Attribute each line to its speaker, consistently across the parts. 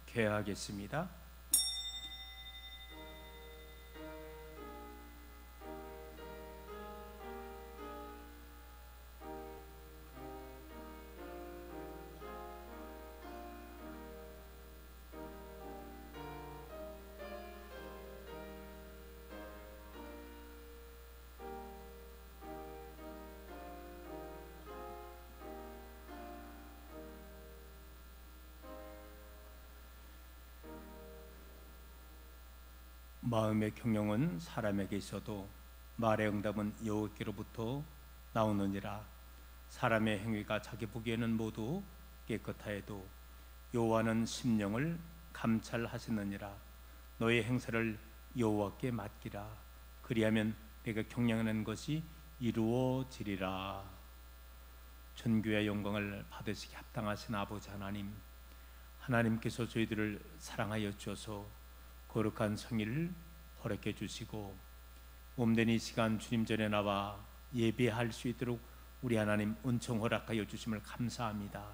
Speaker 1: 개하겠습니다. 마음의 경영은 사람에게 있어도 말의 응답은 여호와께로부터 나오느니라. 사람의 행위가 자기 보기에는 모두 깨끗하여도 여호와는 심령을 감찰하시느니라. 너의 행사를 여호와께 맡기라. 그리하면 내가 경영하는 것이 이루어지리라. 존귀와 영광을 받으시기 합당하신 아버지 하나님, 하나님께서 저희들을 사랑하여 주셔서 거룩한 성일을 허락해 주시고 몸된 이 시간 주님 전에 나와 예배할 수 있도록 우리 하나님 은총 허락하여 주심을 감사합니다.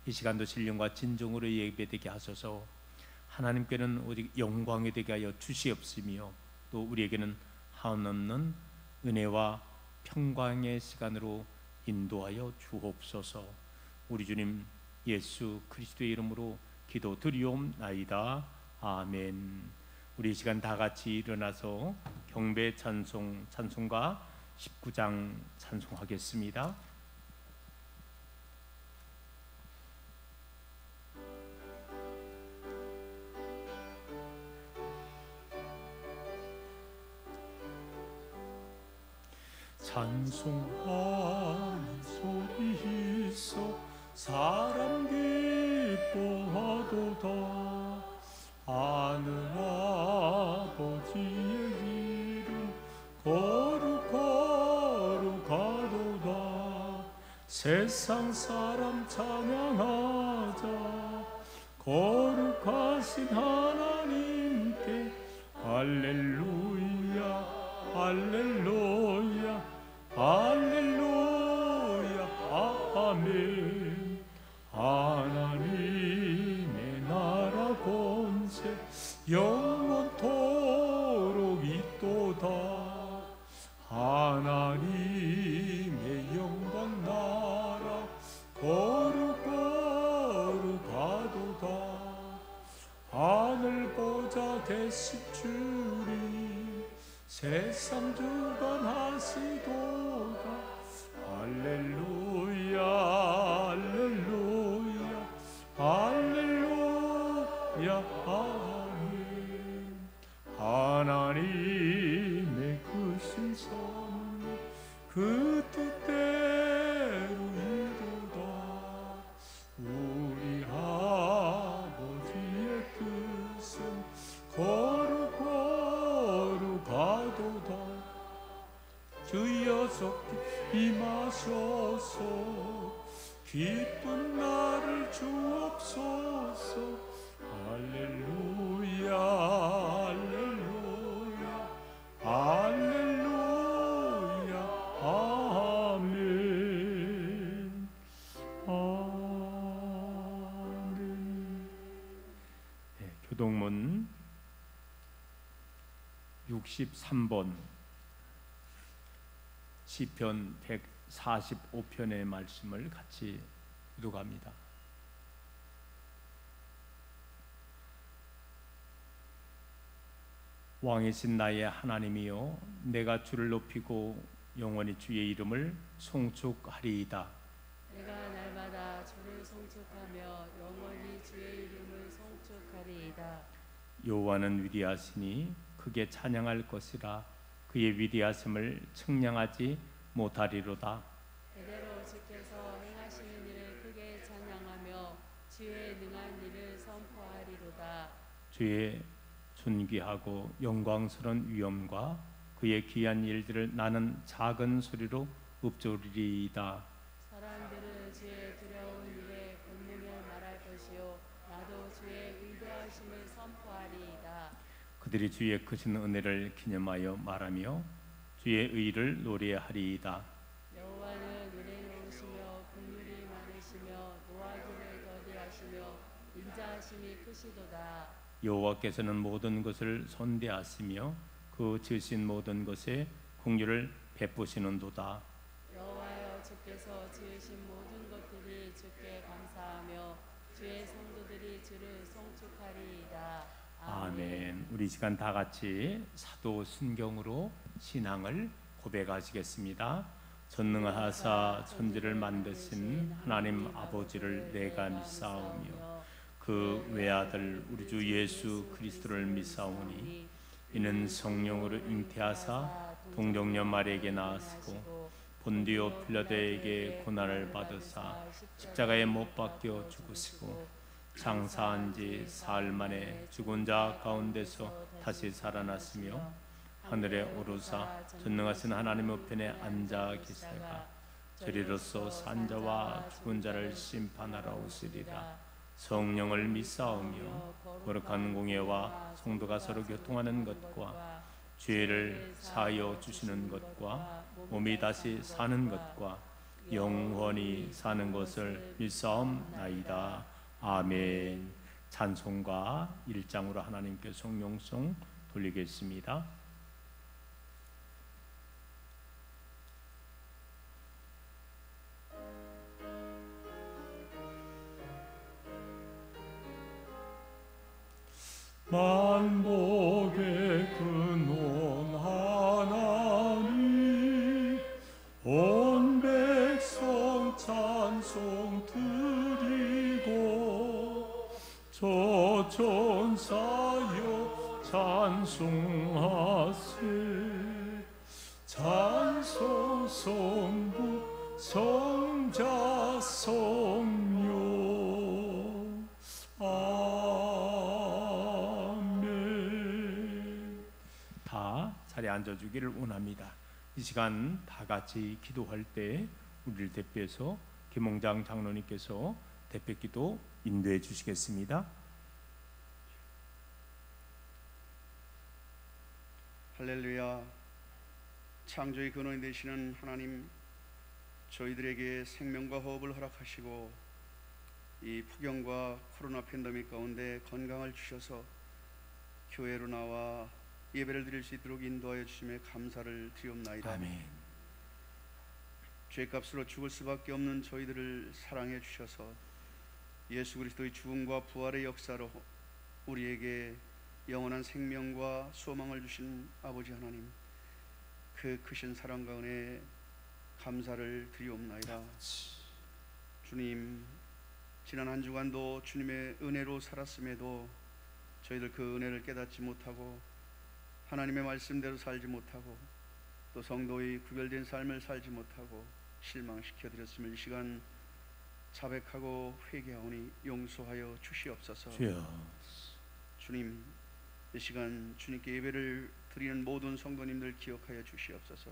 Speaker 1: 이 시간도 신령과 진정으로 예배되게 하소서. 하나님께는 오직 영광이 되게 하여 주시옵시며 또 우리에게는 한없는 은혜와 평강의 시간으로 인도하여 주옵소서. 우리 주님 예수 그리스도의 이름으로 기도드리옵나이다. 아멘. 우리 이 시간 다 같이 일어나서 경배 찬송가 19장 찬송하겠습니다. 찬송하는 소리 있어 사람 기뻐하도다. 하늘 아버지의 이름 거룩하도다. 세상 사람 찬양하자. 거룩하신 하나님께 할렐루야 할렐루야 할렐루야 아멘. 하나님의 나라 권세 영원토록 있도다. 하나님의 영광 나라 거룩하도다. 하늘 보좌 계신 주님 세상 주관하시도다. 할렐루야 할렐루야 할렐루야 아멘. 하나님의 크신 섭리 그 뜻대로 이루다. 우리 아버지의 뜻은 거룩하도다. 주여 속히 임하소서. 기쁜 날을 주옵소서. 할렐루야 할렐루야 할렐루야 아멘 아멘. 네, 교동문 63번 시편 145편의 말씀을 같이 읽어갑니다. 왕이신 나의 하나님이여, 내가 주를 높이고 영원히 주의 이름을 송축하리이다.
Speaker 2: 내가 날마다 주를 송축하며 영원히 주의 이름을 송축하리이다.
Speaker 1: 여호와는 위대하시니 크게 찬양할 것이라. 그의 위대하심을 측량하지 못하리로다.
Speaker 2: 대대로 주께서 행하시는 일을 크게 찬양하며 주의 능한 일을 선포하리로다.
Speaker 1: 주의 존귀하고 영광스러운 위엄과 그의 귀한 일들을 나는 작은 소리로 읊조리리이다.
Speaker 2: 사람들은 주의 두려운 일에 권능을 말할 것이요 나도 주의 위대하심을 선포하리이다.
Speaker 1: 그들이 주의 크신 은혜를 기념하여 말하며 주의 의를 노래하리이다.
Speaker 2: 여호와는 은혜로우시며 긍휼이 많으시며 노하기를 더디하시며 인자하심이 능력이 크시도다.
Speaker 1: 여호와께서는 모든 것을 선대하시며 그 지으신 모든 것에 긍휼을 베푸시는도다.
Speaker 2: 여호와여, 주께서 지으신 모든 것들이 주께 감사하며 주의 성도들이 주를 송축하리이다.
Speaker 1: 아멘. 우리 시간 다 같이 사도 순경으로 신앙을 고백하시겠습니다. 전능하사 천지를 만드신 하나님 아버지를 내가 믿사오며 그 외아들 우리 주 예수 그리스도를 믿사오니 이는 성령으로 잉태하사 동정녀 마리에게 나으시고 본디오 필라도에게 고난을 받으사 십자가에 못 박혀 죽으시고 장사한 지 사흘 만에 죽은 자 가운데서 다시 살아났으며 하늘에 오르사 전능하신 하나님의 우편에 앉아 계시다가 저리로서 산자와 죽은 자를 심판하러 오시리라. 성령을 믿사오며 거룩한 공예와 성도가 서로 교통하는 것과 죄를 사하여 주시는 것과 몸이 다시 사는 것과 영원히 사는 것을 믿사옵나이다. 아멘. 찬송가 1장으로 하나님께 성령송 돌리겠습니다. 만복의 근원 하나님 온 백성 찬송 드리고 저 천사여 찬송하세 찬송 성부 성자 성령 아멘. 다 자리에 앉아주기를 원합니다. 이 시간 다 같이 기도할 때 우리를 대표해서 김홍장 장로님께서 대표기도 인도해 주시겠습니다.
Speaker 3: 할렐루야. 창조의 근원이 되시는 하나님, 저희들에게 생명과 호흡을 허락하시고 이 폭염과 코로나 팬데믹 가운데 건강을 주셔서 교회로 나와 예배를 드릴 수 있도록 인도하여 주심에 감사를 드리옵나이다.
Speaker 1: 아멘.
Speaker 3: 죄값으로 죽을 수밖에 없는 저희들을 사랑해 주셔서 예수 그리스도의 죽음과 부활의 역사로 우리에게 영원한 생명과 소망을 주신 아버지 하나님, 그 크신 사랑과 은혜에 감사를 드리옵나이다. 주님, 지난 한 주간도 주님의 은혜로 살았음에도 저희들 그 은혜를 깨닫지 못하고 하나님의 말씀대로 살지 못하고 또 성도의 구별된 삶을 살지 못하고 실망시켜 드렸음을 이 시간 자백하고 회개하오니 용서하여 주시옵소서.
Speaker 1: 주여.
Speaker 3: 주님, 이 시간 주님께 예배를 드리는 모든 성도님들 기억하여 주시옵소서.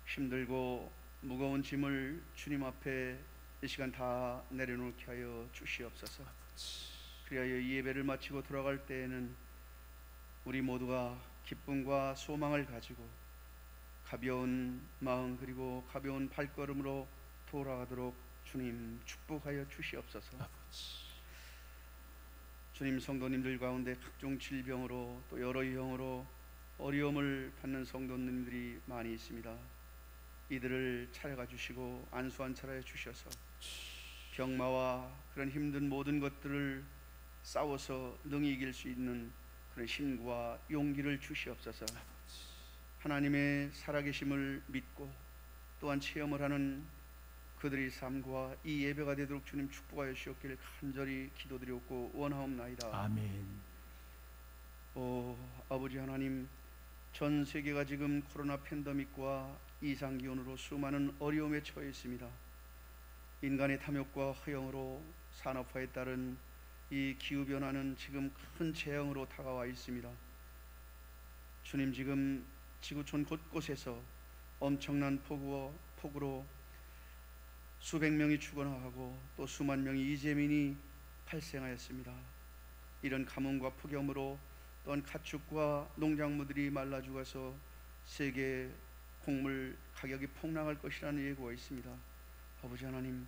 Speaker 3: 힘들고 무거운 짐을 주님 앞에 이 시간 다 내려놓게 하여 주시옵소서. 그리하여 이 예배를 마치고 돌아갈 때에는 우리 모두가 기쁨과 소망을 가지고 가벼운 마음 그리고 가벼운 발걸음으로 돌아가도록 주님 축복하여 주시옵소서. 주님, 성도님들 가운데 각종 질병으로 또 여러 유형으로 어려움을 받는 성도님들이 많이 있습니다. 이들을 찾아가 주시고 안수안찰하여 주셔서 병마와 그런 힘든 모든 것들을 싸워서 능히 이길 수 있는 그런 힘과 용기를 주시옵소서. 하나님의 살아계심을 믿고 또한 체험을 하는 그들의 삶과 이 예배가 되도록 주님 축복하여 주시옵기를 간절히 기도드렸고 원하옵나이다.
Speaker 1: 아멘.
Speaker 3: 오 아버지 하나님, 전 세계가 지금 코로나 팬데믹과 이상기온으로 수많은 어려움에 처해 있습니다. 인간의 탐욕과 허영으로 산업화에 따른 이 기후변화는 지금 큰 재앙으로 다가와 있습니다. 주님, 지금 지구촌 곳곳에서 엄청난 폭우로 수백 명이 죽어나가고 또 수만 명의 이재민이 발생하였습니다. 이런 가뭄과 폭염으로 또한 가축과 농작물들이 말라 죽어서 세계 곡물 가격이 폭락할 것이라는 예고가 있습니다. 아버지 하나님,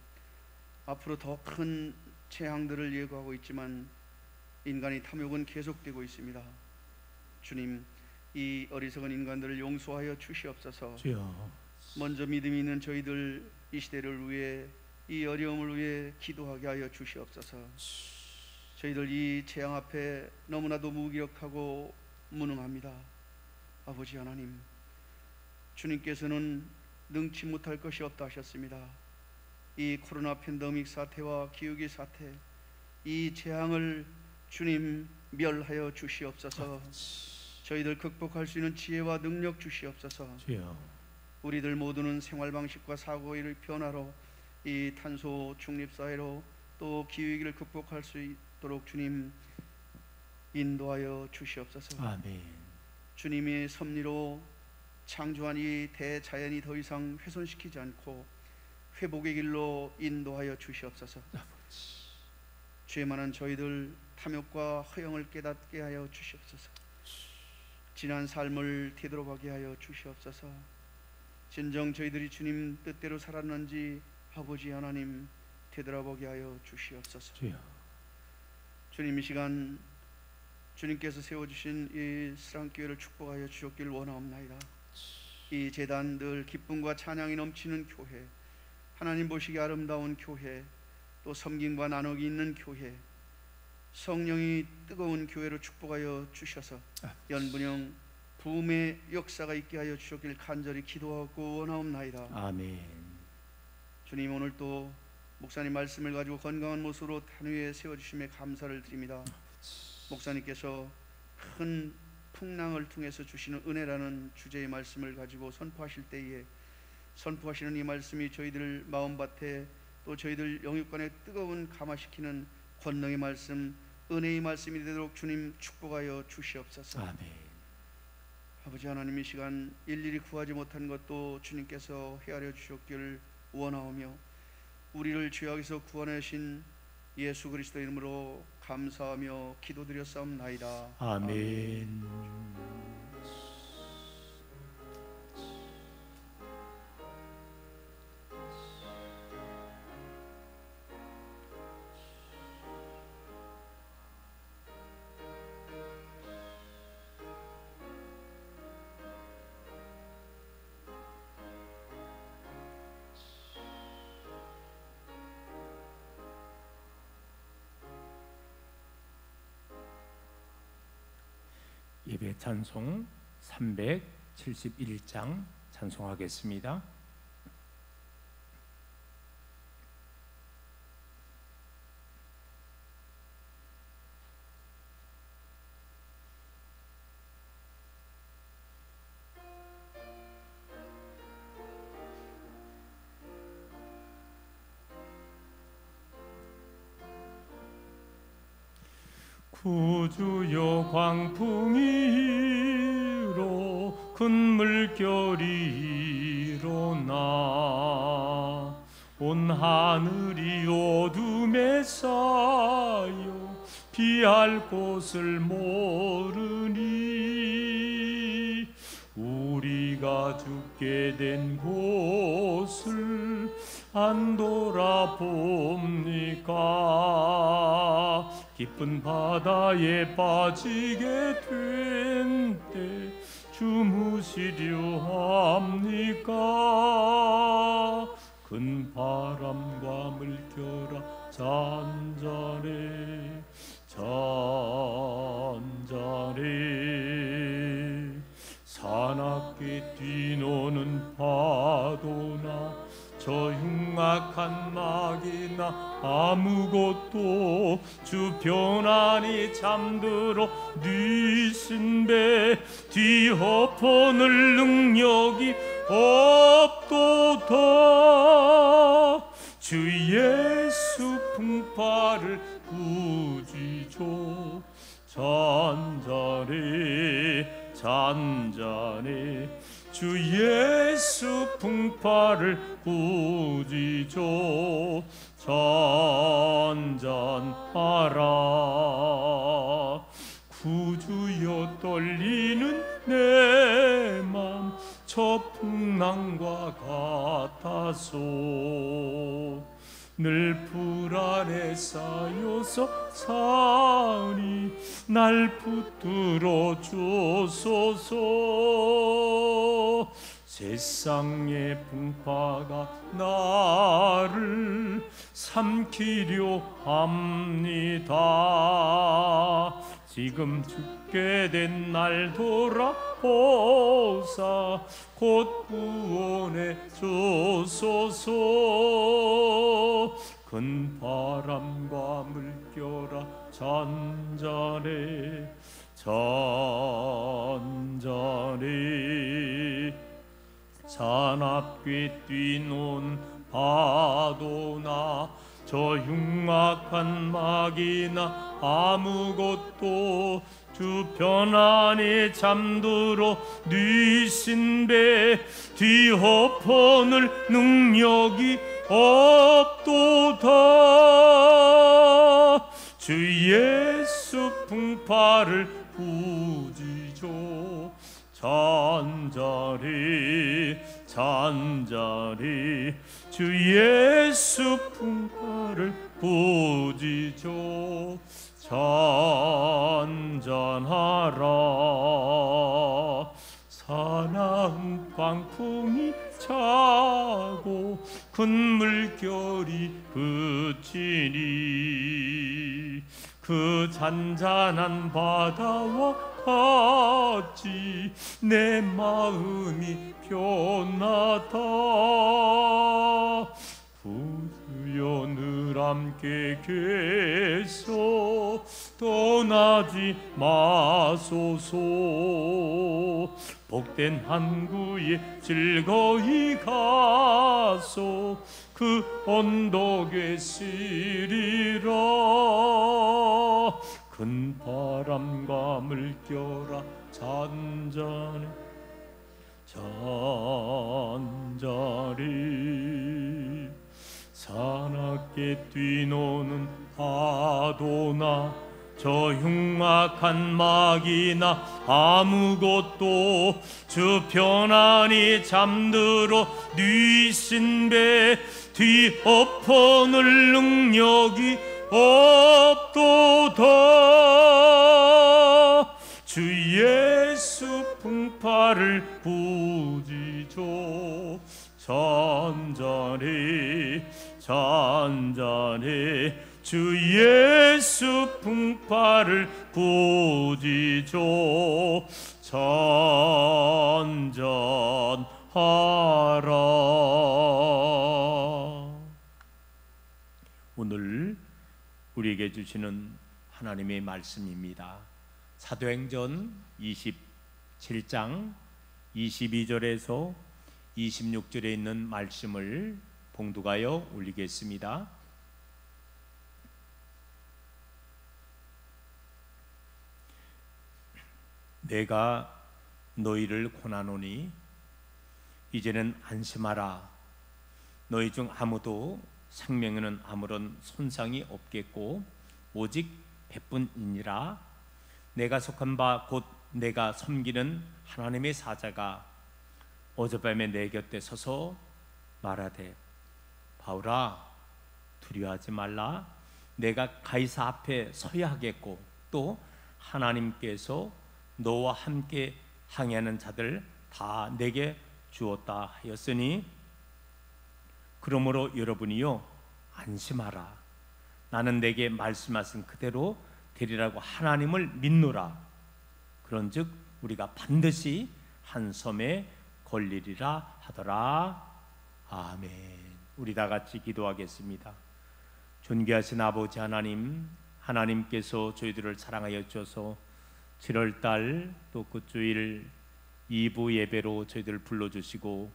Speaker 3: 앞으로 더 큰 재앙들을 예고하고 있지만 인간의 탐욕은 계속되고 있습니다. 주님, 이 어리석은 인간들을 용서하여 주시옵소서.
Speaker 1: 주여.
Speaker 3: 먼저 믿음이 있는 저희들 이 시대를 위해, 이 어려움을 위해 기도하게 하여 주시옵소서. 저희들 이 재앙 앞에 너무나도 무기력하고 무능합니다. 아버지 하나님, 주님께서는 능치 못할 것이 없다 하셨습니다. 이 코로나 팬데믹 사태와 기후기 사태, 이 재앙을 주님 멸하여 주시옵소서. 저희들 극복할 수 있는 지혜와 능력 주시옵소서.
Speaker 1: 주여.
Speaker 3: 우리들 모두는 생활 방식과 사고의 변화로 이 탄소 중립 사회로 또 기후위기를 극복할 수 있도록 주님 인도하여 주시옵소서.
Speaker 1: 아멘.
Speaker 3: 주님의 섭리로 창조한 이 대자연이 더 이상 훼손시키지 않고 회복의 길로 인도하여 주시옵소서. 죄 많은 저희들 탐욕과 허영을 깨닫게 하여 주시옵소서. 지난 삶을 되돌아가게 하여 주시옵소서. 진정 저희들이 주님 뜻대로 살았는지 아버지 하나님 되돌아보게 하여 주시옵소서.
Speaker 1: 주여.
Speaker 3: 주님, 이 시간 주님께서 세워주신 이 사랑교회를 축복하여 주셨길 원하옵나이다. 이 제단 늘 기쁨과 찬양이 넘치는 교회, 하나님 보시기 아름다운 교회, 또 섬김과 나누기 있는 교회, 성령이 뜨거운 교회로 축복하여 주셔서 연분형 부흥의 역사가 있게 하여 주셨길 간절히 기도하고 원하옵나이다.
Speaker 1: 아멘.
Speaker 3: 주님, 오늘 또 목사님 말씀을 가지고 건강한 모습으로坛 위에 세워주심에 감사를 드립니다. 목사님께서 큰 풍랑을 통해서 주시는 은혜라는 주제의 말씀을 가지고 선포하실 때에 선포하시는 이 말씀이 저희들 마음밭에 또 저희들 영육간에 뜨거운 감화시키는 권능의 말씀, 은혜의 말씀이 되도록 주님 축복하여 주시옵소서.
Speaker 1: 아멘.
Speaker 3: 아버지 하나님, 이 시간 일일이 구하지 못한 것도 주님께서 헤아려 주셨기를 원하오며 우리를 죄악에서 구원하신 예수 그리스도 이름으로 감사하며 기도드렸사옵나이다.
Speaker 1: 아멘. 예배 찬송 371장 찬송하겠습니다. 구주여 광풍이로 큰 물결이 일어나 온 하늘이 어둠에 쌓여 피할 곳을 모르니 우리가 죽게 된 곳을 안 돌아봅니까? 깊은 바다에 빠지게 된 때 주무시려 합니까? 큰 바람과 물결아 잔잔해 잔잔해 사납게 뛰노는 파도나 저 흉악한 낙이나 아무것도 주변 안이 잠들어 뉘신 배 뒤엎어낼 능력이 없도다. 주 예수 풍파를 부지죠. 잔잔해 잔잔해 주 예수 풍파를 부지죠. 잔잔하라. 구주여 떨리는 내 맘 저 풍랑과 같아서 늘 불안에 쌓여서 사니 날 붙들어 주소서. 세상의 풍파가 나를 삼키려 합니다. 지금 죽게 된 날 돌아보사 곧 구원해 주소서. 큰 바람과 물결아 잔잔해 잔잔해. 사납게 뛰노는 파도나 저 흉악한 막이나 아무것도 주 편안히 잠들어 뉘신 배 뒤엎어낼 능력이 없도다. 주 예수 풍파를 부지죠. 잔잔히 잔잔히 주 예수 풍파를 부지죠. 잔잔하라. 사나운 광풍이 차고 큰 물결이 그치니 그 잔잔한 바다와 같이 내 마음이 변하다. 구주여 늘 함께 계소 떠나지 마소서. 복된 항구에 즐거이 가소 그 언덕에 쓰리라. 큰 바람과 물결아 잔잔해 잔잔히. 사납게 뛰노는 파도나 저 흉악한 막이나 아무것도 주 편안히 잠들어 뉘신 배 뒤엎어낼 능력이 없도다. 주 예수 풍파를 부지죠. 잔잔히 잔잔히 주 예수 풍파를 부지죠. 잔잔하라. 오늘 우리에게 주시는 하나님의 말씀입니다. 사도행전 27장 22절에서 26절에 있는 말씀을 봉독하여 올리겠습니다. 내가 너희를 권하노니 이제는 안심하라. 너희 중 아무도 생명에는 아무런 손상이 없겠고 오직 배뿐이니라. 내가 속한 바 곧 내가 섬기는 하나님의 사자가 어젯밤에 내 곁에 서서 말하되 바울아 두려워하지 말라. 내가 가이사 앞에 서야 하겠고 또 하나님께서 너와 함께 항해하는 자들 다 내게 주었다 하였으니 그러므로 여러분이요 안심하라. 나는 내게 말씀하신 그대로 되리라고 하나님을 믿노라. 그런즉 우리가 반드시 한 섬에 걸리리라 하더라. 아멘. 우리 다 같이 기도하겠습니다. 존귀하신 아버지 하나님, 하나님께서 저희들을 사랑하여 주셔서 7월달 또 그 주일 2부 예배로 저희들을 불러주시고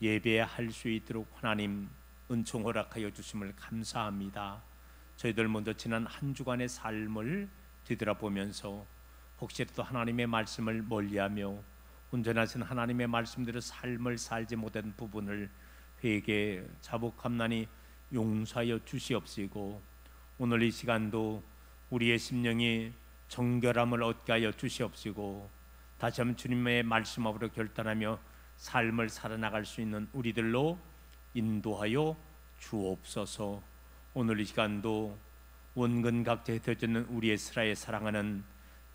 Speaker 1: 예배할 수 있도록 하나님 은총 허락하여 주심을 감사합니다. 저희들 먼저 지난 한 주간의 삶을 뒤돌아보면서 혹시라도 하나님의 말씀을 멀리하며 온전하신 하나님의 말씀대로 삶을 살지 못한 부분을 회개 자복함나니 용서하여 주시옵시고 오늘 이 시간도 우리의 심령이 정결함을 얻게 하여 주시옵시고 다시 한번 주님의 말씀 앞으로 결단하며 삶을 살아나갈 수 있는 우리들로 인도하여 주옵소서. 오늘 이 시간도 원근 각지에 흩어져 있는 우리 이스라엘 사랑하는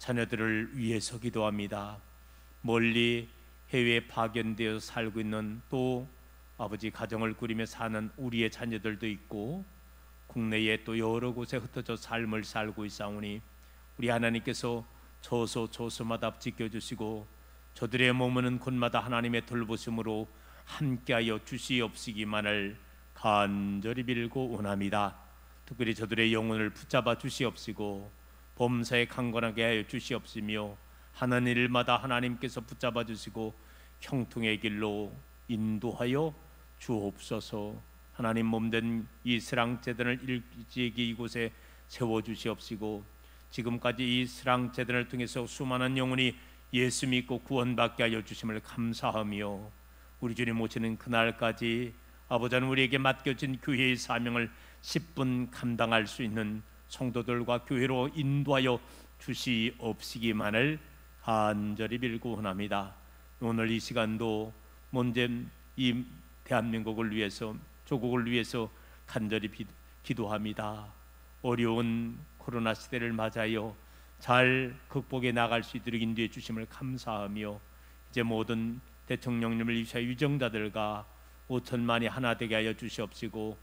Speaker 1: 자녀들을 위해서 기도합니다. 멀리 해외에 파견되어 살고 있는 또 아버지 가정을 꾸리며 사는 우리의 자녀들도 있고 국내에 또 여러 곳에 흩어져 삶을 살고 있사오니 우리 하나님께서 저소마다 지켜주시고 저들의 머무는 곳마다 하나님의 돌보심으로 함께하여 주시옵시기만을 간절히 빌고 원합니다. 특별히 저들의 영혼을 붙잡아 주시옵시고 범사에 강건하게 하여 주시옵시며 하는 일마다 하나님께서 붙잡아 주시고 형통의 길로 인도하여 주옵소서. 하나님 몸된 이 스랑재단을 일찍이 이곳에 세워주시옵시고 지금까지 이 스랑재단을 통해서 수많은 영혼이 예수 믿고 구원받게 하여 주심을 감사하며 우리 주님 오시는 그날까지 아버지 하나님 우리에게 맡겨진 교회의 사명을 10분 감당할 수 있는 성도들과 교회로 인도하여 주시옵시기만을 간절히 빌고 원합니다. 오늘 이 시간도 먼저 이 대한민국을 위해서 조국을 위해서 간절히 기도합니다. 어려운 코로나 시대를 맞아요 잘 극복해 나갈 수 있도록 인도해 주심을 감사하며 이제 모든 대통령님을 위시한 유정자들과 5천만이 하나 되게 하여 주시옵시고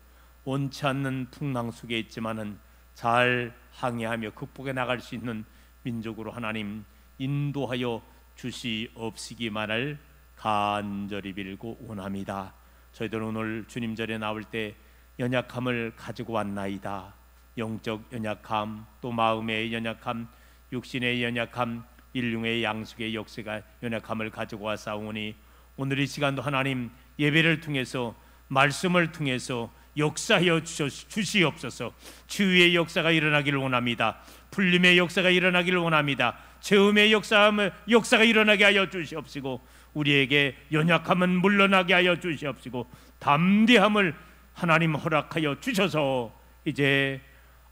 Speaker 1: 원치 않는 풍랑 속에 있지만은 잘 항해하며 극복해 나갈 수 있는 민족으로 하나님 인도하여 주시옵시기만을 간절히 빌고 원합니다. 저희들 오늘 주님 전에 나올 때 연약함을 가지고 왔나이다. 영적 연약함, 또 마음의 연약함, 육신의 연약함, 인륜의 양식의 역세가 연약함을 가지고 왔사오니 오늘 이 시간도 하나님 예배를 통해서 말씀을 통해서 역사하여 주시옵소서. 치유의 역사가 일어나기를 원합니다. 풀림의 역사가 일어나기를 원합니다. 체험의 역사가 일어나게 하여 주시옵시고 우리에게 연약함은 물러나게 하여 주시옵시고 담대함을 하나님 허락하여 주셔서 이제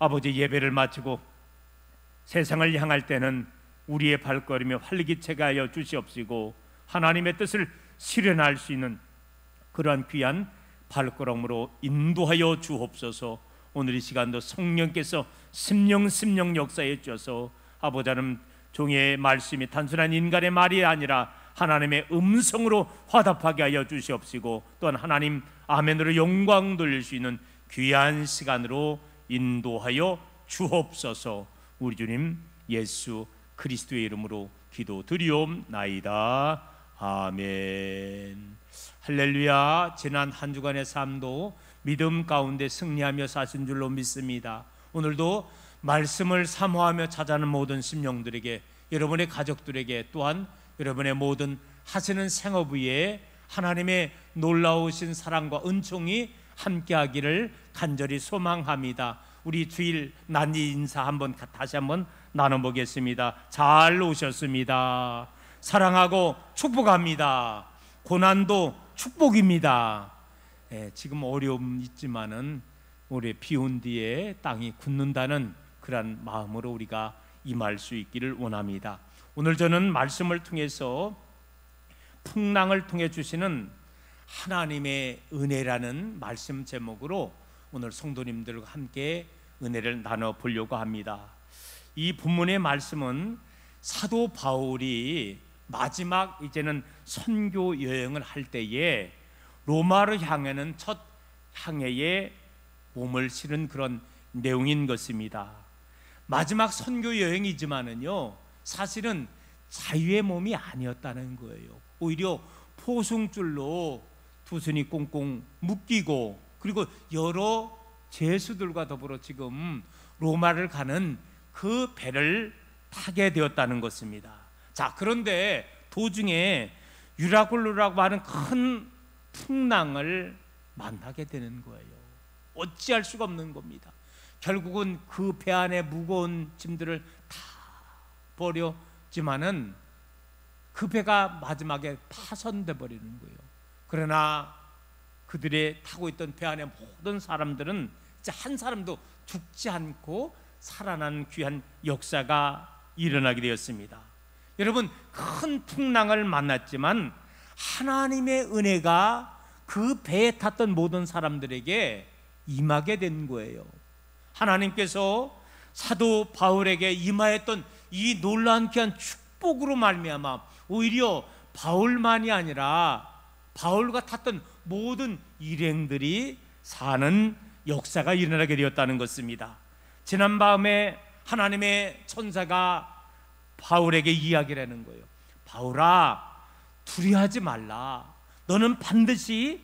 Speaker 1: 아버지 예배를 마치고 세상을 향할 때는 우리의 발걸음에 활기차게 하여 주시옵시고 하나님의 뜻을 실현할 수 있는 그러한 귀한 발걸음으로 인도하여 주옵소서. 오늘 이 시간도 성령께서 심령 역사해 주셔서 아버지 하나님 종의 말씀이 단순한 인간의 말이 아니라 하나님의 음성으로 화답하게 하여 주시옵시고 또한 하나님 아멘으로 영광 돌릴 수 있는 귀한 시간으로 인도하여 주옵소서. 우리 주님 예수 그리스도의 이름으로 기도드리옵나이다. 아멘. 할렐루야. 지난 한 주간의 삶도 믿음 가운데 승리하며 사신 줄로 믿습니다. 오늘도 말씀을 사모하며 찾아가는 모든 심령들에게, 여러분의 가족들에게, 또한 여러분의 모든 하시는 생업 위에 하나님의 놀라우신 사랑과 은총이 함께하기를 간절히 소망합니다. 우리 주일 난이 인사 다시 한번 나눠보겠습니다. 잘 오셨습니다. 사랑하고 축복합니다. 고난도 축복입니다. 지금 어려움 있지만은 올해 비온 뒤에 땅이 굳는다는 그런 마음으로 우리가 임할 수 있기를 원합니다. 오늘 저는 말씀을 통해서 풍랑을 통해 주시는 하나님의 은혜라는 말씀 제목으로 오늘 성도님들과 함께 은혜를 나눠 보려고 합니다. 이 본문의 말씀은 사도 바울이 마지막 이제는 선교 여행을 할 때에 로마를 향하는 첫 항해에 몸을 실은 그런 내용인 것입니다. 마지막 선교 여행이지만은요 사실은 자유의 몸이 아니었다는 거예요. 오히려 포승줄로 두 손이 꽁꽁 묶이고 그리고 여러 죄수들과 더불어 지금 로마를 가는 그 배를 타게 되었다는 것입니다. 자, 그런데 도중에 유라굴루라고 하는 큰 풍랑을 만나게 되는 거예요. 어찌할 수가 없는 겁니다. 결국은 그 배 안에 무거운 짐들을 다 버렸지만은 그 배가 마지막에 파손돼 버리는 거예요. 그러나 그들의 타고 있던 배 안에 모든 사람들은 이제 한 사람도 죽지 않고 살아난 귀한 역사가 일어나게 되었습니다. 여러분, 큰 풍랑을 만났지만 하나님의 은혜가 그 배에 탔던 모든 사람들에게 임하게 된 거예요. 하나님께서 사도 바울에게 임하였던 이 놀라운게 한 축복으로 말미암아 오히려 바울만이 아니라 바울과 탔던 모든 일행들이 사는 역사가 일어나게 되었다는 것입니다. 지난 밤에 하나님의 천사가 바울에게 이야기를 하는 거예요. 바울아, 두려워하지 말라. 너는 반드시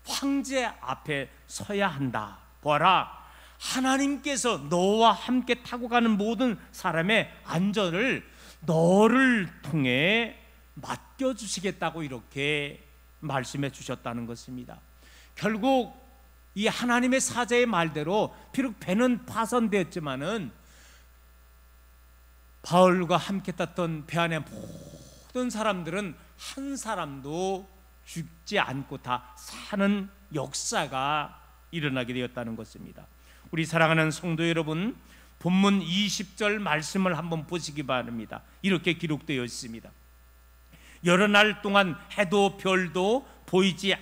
Speaker 1: 황제 앞에 서야 한다. 보아라, 하나님께서 너와 함께 타고 가는 모든 사람의 안전을 너를 통해 맡겨주시겠다고 이렇게 말씀해 주셨다는 것입니다. 결국 이 하나님의 사자의 말대로 비록 배는 파손되었지만은 바울과 함께 탔던 배 안에 모든 사람들은 한 사람도 죽지 않고 다 사는 역사가 일어나게 되었다는 것입니다. 우리 사랑하는 성도 여러분, 본문 20절 말씀을 한번 보시기 바랍니다. 이렇게 기록되어 있습니다. 여러 날 동안 해도 별도 보이지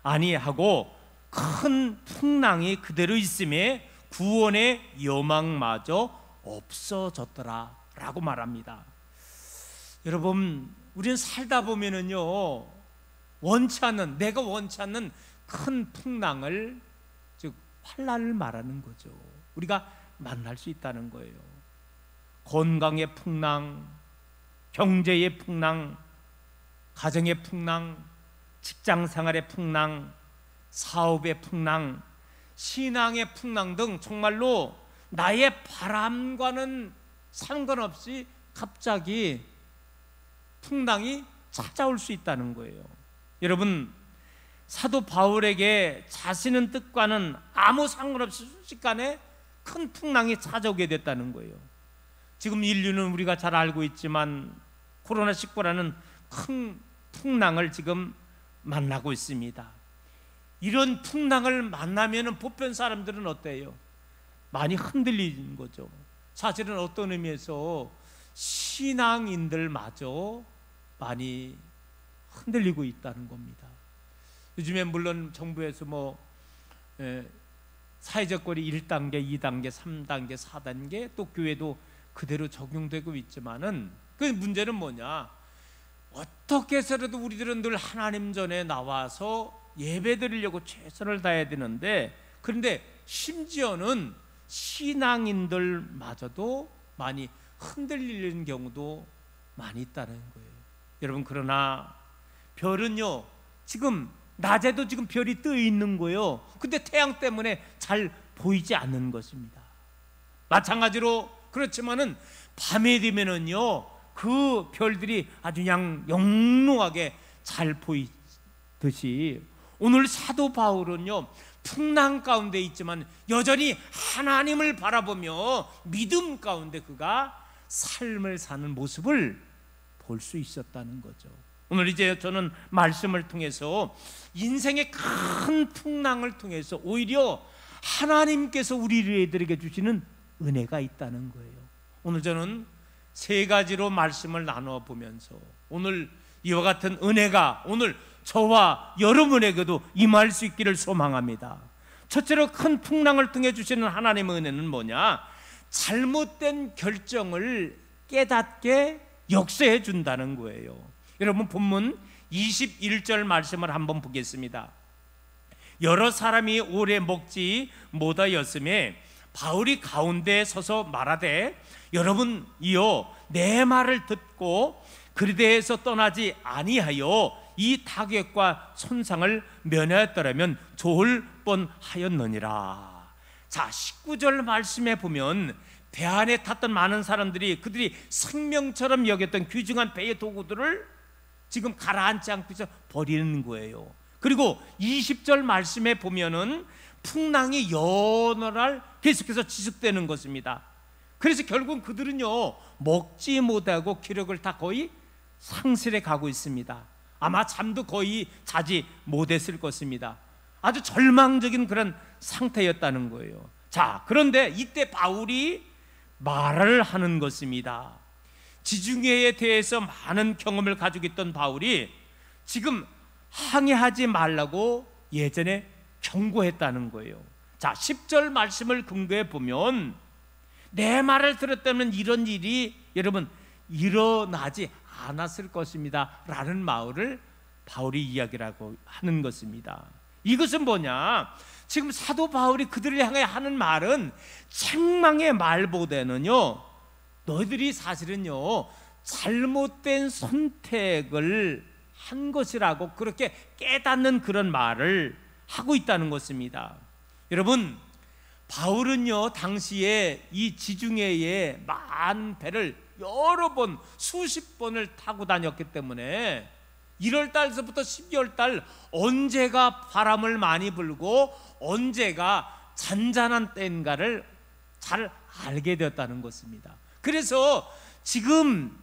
Speaker 1: 아니하고 큰 풍랑이 그대로 있음에 구원의 여망마저 없어졌더라 라고 말합니다. 여러분, 우리는 살다 보면은요, 내가 원치 않는 큰 풍랑을, 즉 환난을 말하는 거죠. 우리가 만날 수 있다는 거예요. 건강의 풍랑, 경제의 풍랑, 가정의 풍랑, 직장생활의 풍랑, 사업의 풍랑, 신앙의 풍랑 등 정말로 나의 바람과는 상관없이 갑자기 풍랑이 찾아올 수 있다는 거예요. 여러분, 사도 바울에게 자신의 뜻과는 아무 상관없이 순식간에 큰 풍랑이 찾아오게 됐다는 거예요. 지금 인류는 우리가 잘 알고 있지만 코로나19라는 큰 풍랑을 지금 만나고 있습니다. 이런 풍랑을 만나면 보편 사람들은 어때요? 많이 흔들리는 거죠. 사실은 어떤 의미에서 신앙인들마저 많이 흔들리고 있다는 겁니다. 요즘에 물론 정부에서 사회적 거리 1단계, 2단계, 3단계, 4단계 또 교회도 그대로 적용되고 있지만은 그 문제는 뭐냐? 어떻게 해서라도 우리들은 늘 하나님 전에 나와서 예배 드리려고 최선을 다해야 되는데, 그런데 심지어는 신앙인들마저도 많이 흔들리는 경우도 많이 있다는 거예요. 여러분, 그러나 별은요, 지금 낮에도 지금 별이 떠 있는 거예요. 근데 태양 때문에 잘 보이지 않는 것입니다. 마찬가지로 그렇지만은 밤에 되면은요, 그 별들이 아주 그냥 영롱하게 잘 보이듯이 오늘 사도 바울은요, 풍랑 가운데 있지만 여전히 하나님을 바라보며 믿음 가운데 그가 삶을 사는 모습을 볼 수 있었다는 거죠. 오늘 이제 저는 말씀을 통해서 인생의 큰 풍랑을 통해서 오히려 하나님께서 우리들에게 주시는 은혜가 있다는 거예요. 오늘 저는 세 가지로 말씀을 나누어 보면서 오늘 이와 같은 은혜가 오늘 저와 여러분에게도 임할 수 있기를 소망합니다. 첫째로 큰 풍랑을 통해 주시는 하나님의 은혜는 뭐냐? 잘못된 결정을 깨닫게 역사해 준다는 거예요. 여러분, 본문 21절 말씀을 한번 보겠습니다. 여러 사람이 오래 먹지 못하였음에 바울이 가운데에 서서 말하되, 여러분이여 내 말을 듣고 그리대에서 떠나지 아니하여 이 타격과 손상을 면하였더라면 좋을 뻔하였느니라. 자, 19절 말씀에 보면 배 안에 탔던 많은 사람들이 그들이 생명처럼 여겼던 귀중한 배의 도구들을 지금 가라앉지 않고 있어 버리는 거예요. 그리고 20절 말씀에 보면은 풍랑이 여러 날 계속해서 지속되는 것입니다. 그래서 결국 그들은요, 먹지 못하고 기력을 다 거의 상실해 가고 있습니다. 아마 잠도 거의 자지 못했을 것입니다. 아주 절망적인 그런 상태였다는 거예요. 자, 그런데 이때 바울이 말을 하는 것입니다. 지중해에 대해서 많은 경험을 가지고 있던 바울이 지금 항해하지 말라고 예전에 경고했다는 거예요. 자, 10절 말씀을 근거해 보면 내 말을 들었다면 이런 일이 여러분 일어나지 않았을 것입니다 라는 말을 바울이 이야기라고 하는 것입니다. 이것은 뭐냐, 지금 사도 바울이 그들을 향해 하는 말은 책망의 말보다는요, 너희들이 사실은요 잘못된 선택을 한 것이라고 그렇게 깨닫는 그런 말을 하고 있다는 것입니다. 여러분, 바울은요 당시에 이 지중해에 많은 배를 여러 번 수십 번을 타고 다녔기 때문에 1월달서부터 12월달 언제가 바람을 많이 불고 언제가 잔잔한 때인가를 잘 알게 되었다는 것입니다. 그래서 지금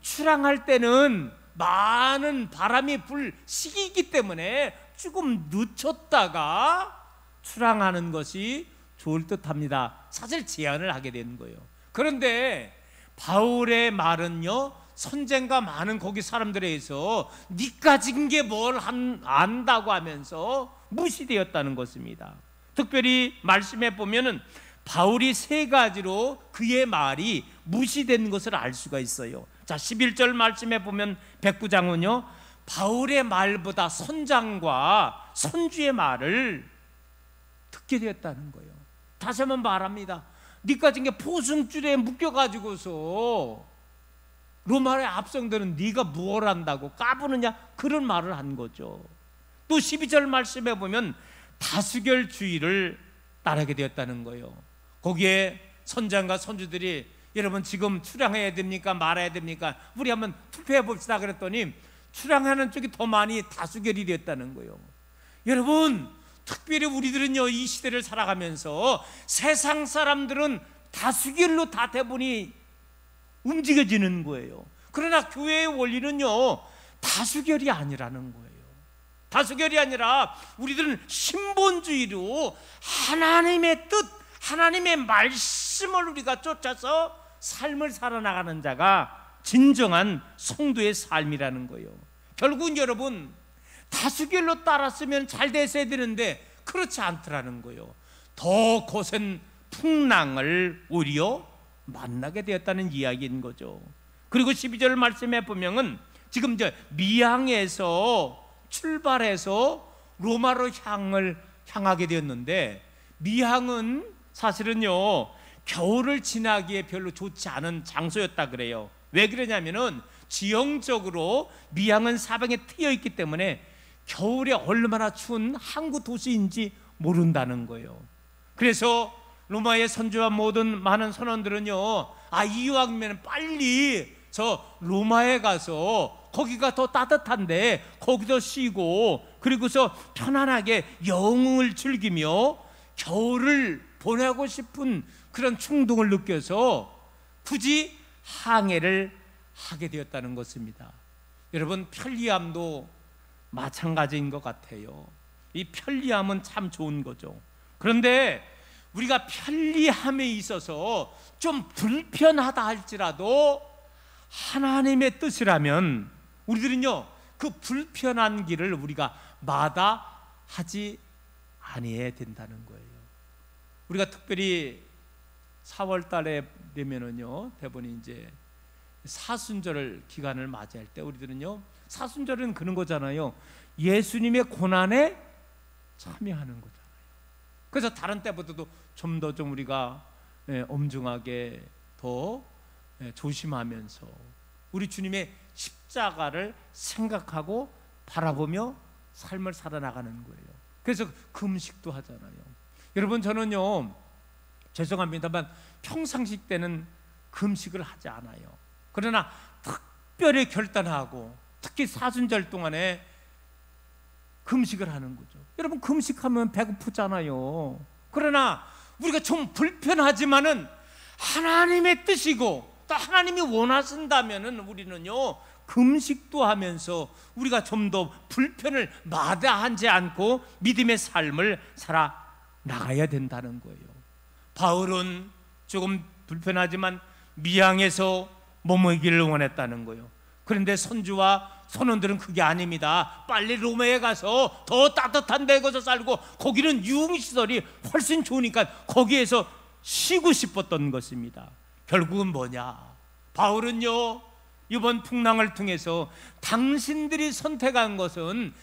Speaker 1: 출항할 때는 많은 바람이 불 시기이기 때문에 조금 늦췄다가 출항하는 것이 좋을 듯합니다. 사실 제안을 하게 되는 거예요. 그런데 바울의 말은요, 선쟁과 많은 거기 사람들에 의해서 네가 지금 게 뭘 안다고 하면서 무시되었다는 것입니다. 특별히 말씀해 보면은 바울이 세 가지로 그의 말이 무시된 것을 알 수가 있어요. 자, 11절 말씀해 보면 백부장은요 바울의 말보다 선장과 선주의 말을 듣게 되었다는 거예요. 다시 한번 말합니다. 네가 지금 포승줄에 묶여가지고서 로마의 압성들은 네가 무엇을 한다고 까부느냐, 그런 말을 한 거죠. 또 12절 말씀해 보면 다수결주의를 따르게 되었다는 거예요. 거기에 선장과 선주들이 여러분 지금 출항해야 됩니까 말아야 됩니까, 우리 한번 투표해 봅시다 그랬더니 출항하는 쪽이 더 많이 다수결이 되었다는 거예요. 여러분, 특별히 우리들은요 이 시대를 살아가면서 세상 사람들은 다수결로 다 대부분이 움직여지는 거예요. 그러나 교회의 원리는요 다수결이 아니라는 거예요. 다수결이 아니라 우리들은 신본주의로 하나님의 뜻, 하나님의 말씀을 우리가 쫓아서 삶을 살아나가는 자가 진정한 성도의 삶이라는 거예요. 결국은 여러분 다수결로 따랐으면 잘 됐어야 되는데 그렇지 않더라는 거예요. 더 거센 풍랑을 오히려 만나게 되었다는 이야기인 거죠. 그리고 12절 말씀에 보면은 지금 미항에서 출발해서 로마로 향하게 되었는데, 미항은 사실은요 겨울을 지나기에 별로 좋지 않은 장소였다 그래요. 왜 그러냐면은 지형적으로 미항은 사방에 트여 있기 때문에 겨울에 얼마나 추운 항구 도시인지 모른다는 거예요. 그래서 로마의 선주와 모든 많은 선원들은요, 이왕이면 빨리 저 로마에 가서 거기가 더 따뜻한데 거기서 쉬고 그리고서 편안하게 영웅을 즐기며 겨울을 보내고 싶은 그런 충동을 느껴서 굳이 항해를 하게 되었다는 것입니다. 여러분, 편리함도 마찬가지인 것 같아요. 이 편리함은 참 좋은 거죠. 그런데 우리가 편리함에 있어서 좀 불편하다 할지라도 하나님의 뜻이라면 우리들은요 그 불편한 길을 우리가 마다하지 아니해야 된다는 거예요. 우리가 특별히 4월 달에 되면은요 대부분 이제 사순절 기간을 맞이할 때 우리들은요, 사순절은 그런 거잖아요. 예수님의 고난에 참여하는 거잖아요. 그래서 다른 때보다도 좀 더 우리가 엄중하게 더 조심하면서 우리 주님의 십자가를 생각하고 바라보며 삶을 살아나가는 거예요. 그래서 금식도 하잖아요. 여러분, 저는요 죄송합니다만 평상시 때는 금식을 하지 않아요. 그러나 특별히 결단하고 특히 사순절 동안에 금식을 하는 거죠. 여러분, 금식하면 배고프잖아요. 그러나 우리가 좀 불편하지만은 하나님의 뜻이고 또 하나님이 원하신다면은 우리는요 금식도 하면서 우리가 좀 더 불편을 마다하지 않고 믿음의 삶을 살아 나가야 된다는 거예요. 바울은 조금 불편하지만 미항에서 머물기를 원했다는 거예요. 그런데 선주와 선원들은 그게 아닙니다. 빨리 로마에 가서 더 따뜻한 데 가서 살고 거기는 유흥시설이 훨씬 좋으니까 거기에서 쉬고 싶었던 것입니다. 결국은 뭐냐? 바울은요, 이번 풍랑을 통해서 당신들이 선택한 것은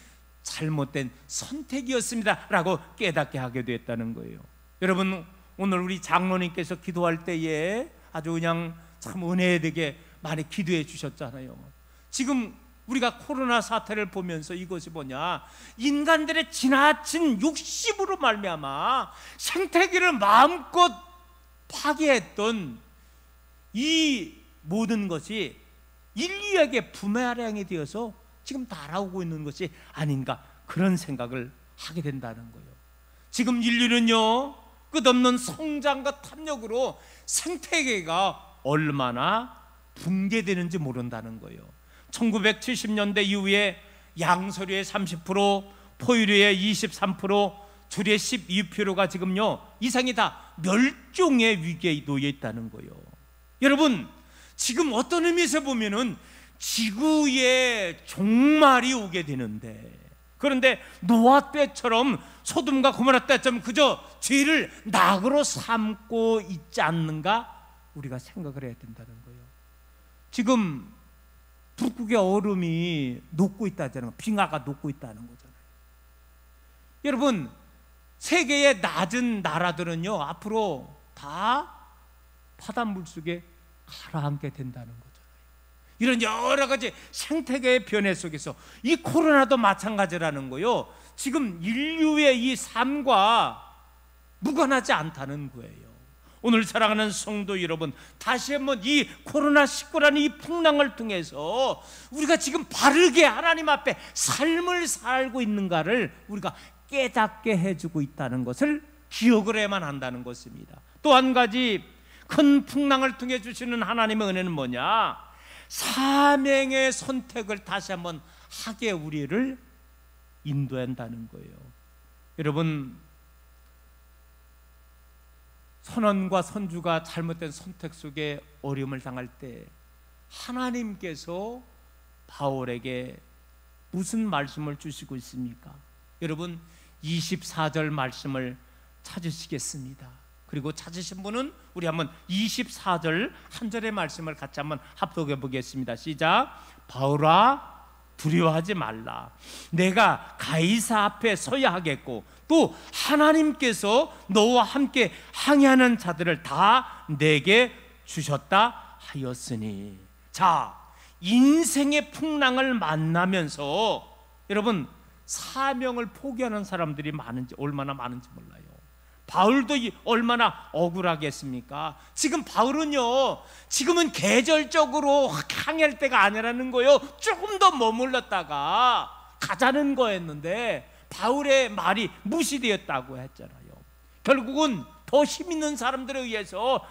Speaker 1: 잘못된 선택이었습니다 라고 깨닫게 하게 됐다는 거예요. 여러분, 오늘 우리 장로님께서 기도할 때에 아주 그냥 참 은혜되게 많이 기도해 주셨잖아요. 지금 우리가 코로나 사태를 보면서 이것이 뭐냐, 인간들의 지나친 욕심으로 말미암아 생태계를 마음껏 파괴했던 이 모든 것이 인류에게 부메랑이 되어서 지금 날아오고 있는 것이 아닌가, 그런 생각을 하게 된다는 거예요. 지금 인류는요, 끝없는 성장과 탐욕으로 생태계가 얼마나 붕괴되는지 모른다는 거예요. 1970년대 이후에 양서류의 30%, 포유류의 23%, 조류의 12%가 지금요 이상이 다 멸종의 위기에 놓여 있다는 거예요. 여러분, 지금 어떤 의미에서 보면은 지구의 종말이 오게 되는데, 그런데 노아 때처럼 소돔과 고모라 때처럼 그저 죄를 낙으로 삼고 있지 않는가, 우리가 생각을 해야 된다는 거예요. 지금 북극의 얼음이 녹고 있다잖아요. 빙하가 녹고 있다는 거잖아요. 여러분, 세계의 낮은 나라들은요 앞으로 다 바닷물 속에 가라앉게 된다는 거잖아요. 이런 여러 가지 생태계의 변화 속에서 이 코로나도 마찬가지라는 거예요. 지금 인류의 이 삶과 무관하지 않다는 거예요. 오늘 사랑하는 성도 여러분, 다시 한번 이 코로나19라는 이 풍랑을 통해서 우리가 지금 바르게 하나님 앞에 삶을 살고 있는가를 우리가 깨닫게 해주고 있다는 것을 기억을 해야만 한다는 것입니다. 또 한 가지 큰 풍랑을 통해 주시는 하나님의 은혜는 뭐냐? 사명의 선택을 다시 한번 하게 우리를 인도한다는 거예요. 여러분, 선원과 선주가 잘못된 선택 속에 어려움을 당할 때 하나님께서 바울에게 무슨 말씀을 주시고 있습니까? 여러분, 24절 말씀을 찾으시겠습니다. 그리고 찾으신 분은 우리 한번 24절 한 절의 말씀을 같이 한번 합독해 보겠습니다. 시작. 바울아, 두려워하지 말라. 내가 가이사 앞에 서야 하겠고 또 하나님께서 너와 함께 항해하는 자들을 다 내게 주셨다 하였으니. 자, 인생의 풍랑을 만나면서 여러분, 사명을 포기하는 사람들이 얼마나 많은지 몰라요. 바울도 얼마나 억울하겠습니까? 지금 바울은요, 지금은 계절적으로 항해할 때가 아니라는 거예요. 조금 더 머물렀다가 가자는 거였는데 바울의 말이 무시되었다고 했잖아요. 결국은 더 힘 있는 사람들에 의해서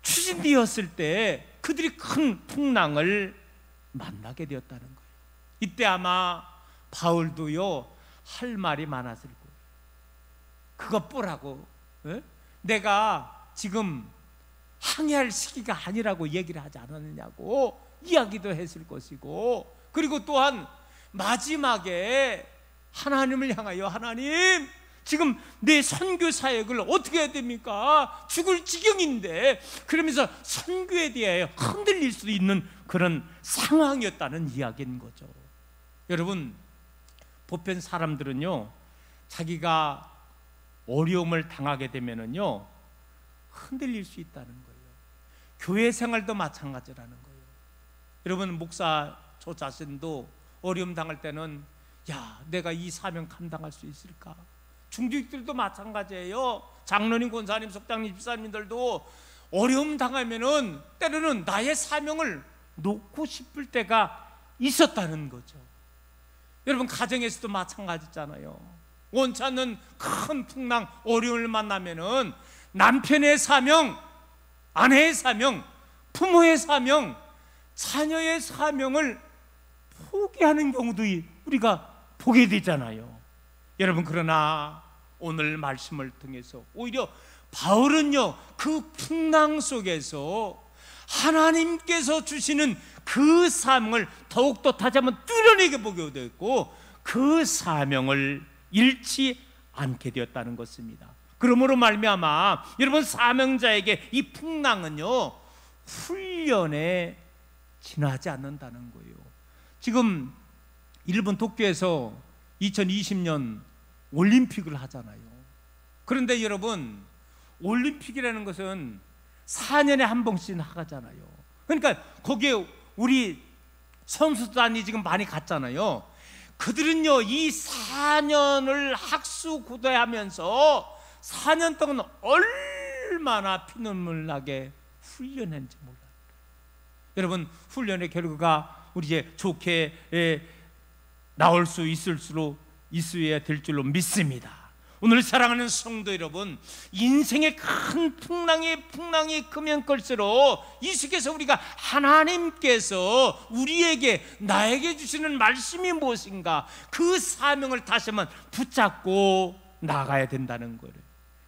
Speaker 1: 추진되었을 때 그들이 큰 풍랑을 만나게 되었다는 거예요. 이때 아마 바울도요 할 말이 많았을 거예요. 그것 보라고, 내가 지금 항해할 시기가 아니라고 얘기를 하지 않았느냐고 이야기도 했을 것이고, 그리고 또한 마지막에 하나님을 향하여, 하나님, 지금 내 선교 사역을 어떻게 해야 됩니까? 죽을 지경인데, 그러면서 선교에 대하여 흔들릴 수 있는 그런 상황이었다는 이야기인 거죠. 여러분, 보편 사람들은요 자기가 어려움을 당하게 되면은요 흔들릴 수 있다는 거예요. 교회 생활도 마찬가지라는 거예요. 여러분, 목사 저 자신도 어려움 당할 때는 야, 내가 이 사명 감당할 수 있을까? 중직들도 마찬가지예요. 장로님, 권사님, 속장님, 집사님들도 어려움 당하면은 때로는 나의 사명을 놓고 싶을 때가 있었다는 거죠. 여러분, 가정에서도 마찬가지잖아요. 원치 않는 큰 풍랑, 어려움을 만나면은 남편의 사명, 아내의 사명, 부모의 사명, 자녀의 사명을 포기하는 경우도 우리가 보게 되잖아요. 여러분, 그러나 오늘 말씀을 통해서 오히려 바울은요 그 풍랑 속에서 하나님께서 주시는 그 사명을 더욱더 다시 한번 뚜렷하게 보게 되었고, 그 사명을 잃지 않게 되었다는 것입니다. 그러므로 말미암아 여러분, 사명자에게 이 풍랑은요 훈련에 지나지 않는다는 거예요. 지금 일본 도쿄에서 2020년 올림픽을 하잖아요. 그런데 여러분, 올림픽이라는 것은 4년에 한 번씩 나가잖아요. 그러니까 거기에 우리 선수단이 지금 많이 갔잖아요. 그들은요 이 4년을 학수고대하면서 4년 동안 얼마나 피눈물 나게 훈련했는지 몰라요. 여러분, 훈련의 결과가 우리 이제 좋게 나올 수 있어야 될 줄로 믿습니다. 오늘 사랑하는 성도 여러분, 인생의 큰 풍랑이 크면 클수록 이 속에서 우리가 하나님께서 우리에게, 나에게 주시는 말씀이 무엇인가, 그 사명을 다시 한번 붙잡고 나가야 된다는 거예요.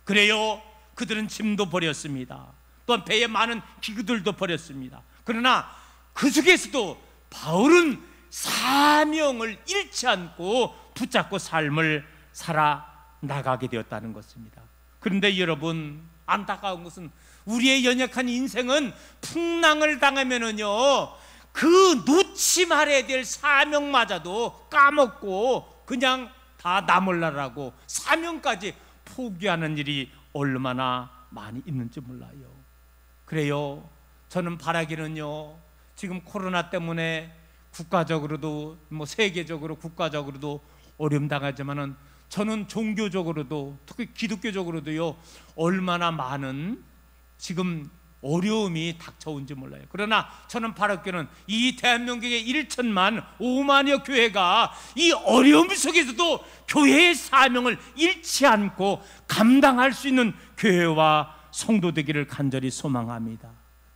Speaker 1: 그래요, 그들은 짐도 버렸습니다. 또한 배에 많은 기구들도 버렸습니다. 그러나 그 속에서도 바울은 사명을 잃지 않고 붙잡고 삶을 살아 나가게 되었다는 것입니다. 그런데 여러분, 안타까운 것은 우리의 연약한 인생은 풍랑을 당하면은요 그 놓지 말아야 될 사명마저도 까먹고 그냥 다 나몰라라고 사명까지 포기하는 일이 얼마나 많이 있는지 몰라요. 그래요, 저는 바라기는요, 지금 코로나 때문에 국가적으로도 세계적으로 국가적으로도 어려움 당하지만은 저는 종교적으로도, 특히 기독교적으로도요 얼마나 많은 지금 어려움이 닥쳐온지 몰라요. 그러나 저는 바라기는 이 대한민국의 1천만 5만여 교회가 이 어려움 속에서도 교회의 사명을 잃지 않고 감당할 수 있는 교회와 성도 되기를 간절히 소망합니다.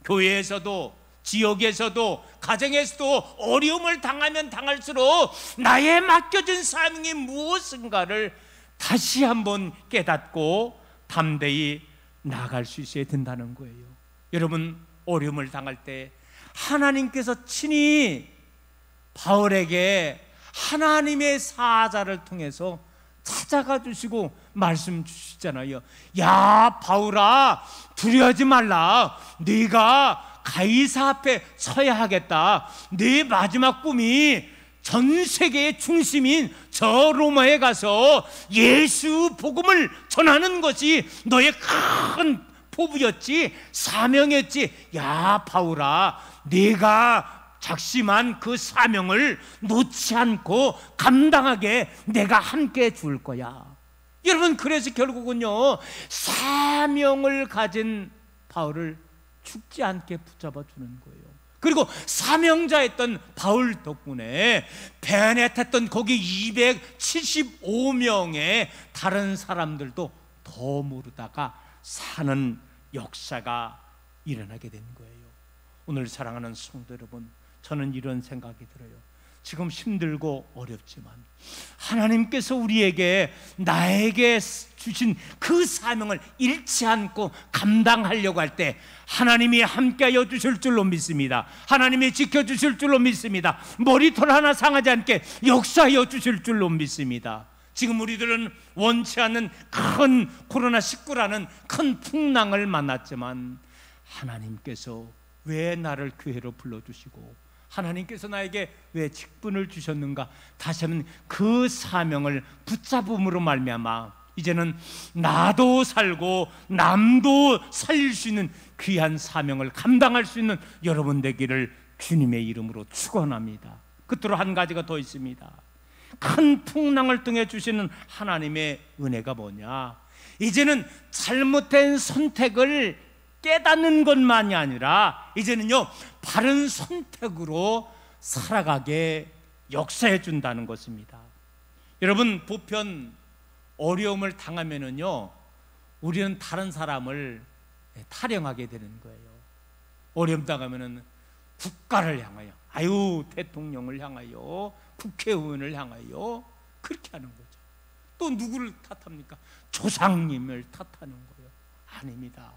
Speaker 1: 교회에서도, 지역에서도, 가정에서도 어려움을 당하면 당할수록 나의 맡겨진 사명이 무엇인가를 다시 한번 깨닫고 담대히 나갈 수 있어야 된다는 거예요. 여러분, 어려움을 당할 때 하나님께서 친히 바울에게 하나님의 사자를 통해서 찾아가 주시고 말씀 주시잖아요. 야 바울아, 두려워하지 말라. 네가 가이사 앞에 서야 하겠다. 네 마지막 꿈이 전 세계의 중심인 저 로마에 가서 예수 복음을 전하는 것이 너의 큰 포부였지, 사명이었지. 야 바울아, 네가 작심한 그 사명을 놓지 않고 감당하게 내가 함께 줄 거야. 여러분, 그래서 결국은요 사명을 가진 바울을 죽지 않게 붙잡아 주는 거예요. 그리고 사명자였던 바울 덕분에 배 안에 탔던 거기 275명의 다른 사람들도 더 모르다가 사는 역사가 일어나게 된 거예요. 오늘 사랑하는 성도 여러분, 저는 이런 생각이 들어요. 지금 힘들고 어렵지만 하나님께서 우리에게, 나에게 주신 그 사명을 잃지 않고 감당하려고 할 때 하나님이 함께하여 주실 줄로 믿습니다. 하나님이 지켜주실 줄로 믿습니다. 머리털 하나 상하지 않게 역사하여 주실 줄로 믿습니다. 지금 우리들은 원치 않는 큰 코로나19라는 큰 풍랑을 만났지만 하나님께서 왜 나를 교회로 불러주시고 하나님께서 나에게 왜 직분을 주셨는가, 다시 한번 그 사명을 붙잡음으로 말미암아 이제는 나도 살고 남도 살릴 수 있는 귀한 사명을 감당할 수 있는 여러분 되기를 주님의 이름으로 축원합니다. 끝으로 한 가지가 더 있습니다. 큰 풍랑을 통해 주시는 하나님의 은혜가 뭐냐, 이제는 잘못된 선택을 깨닫는 것만이 아니라 이제는요 바른 선택으로 살아가게 역사해 준다는 것입니다. 여러분, 보편 어려움을 당하면은요 우리는 다른 사람을 타령하게 되는 거예요. 어려움 당하면은 국가를 향하여, 아유 대통령을 향하여, 국회의원을 향하여 그렇게 하는 거죠. 또 누구를 탓합니까? 조상님을 탓하는 거예요. 아닙니다.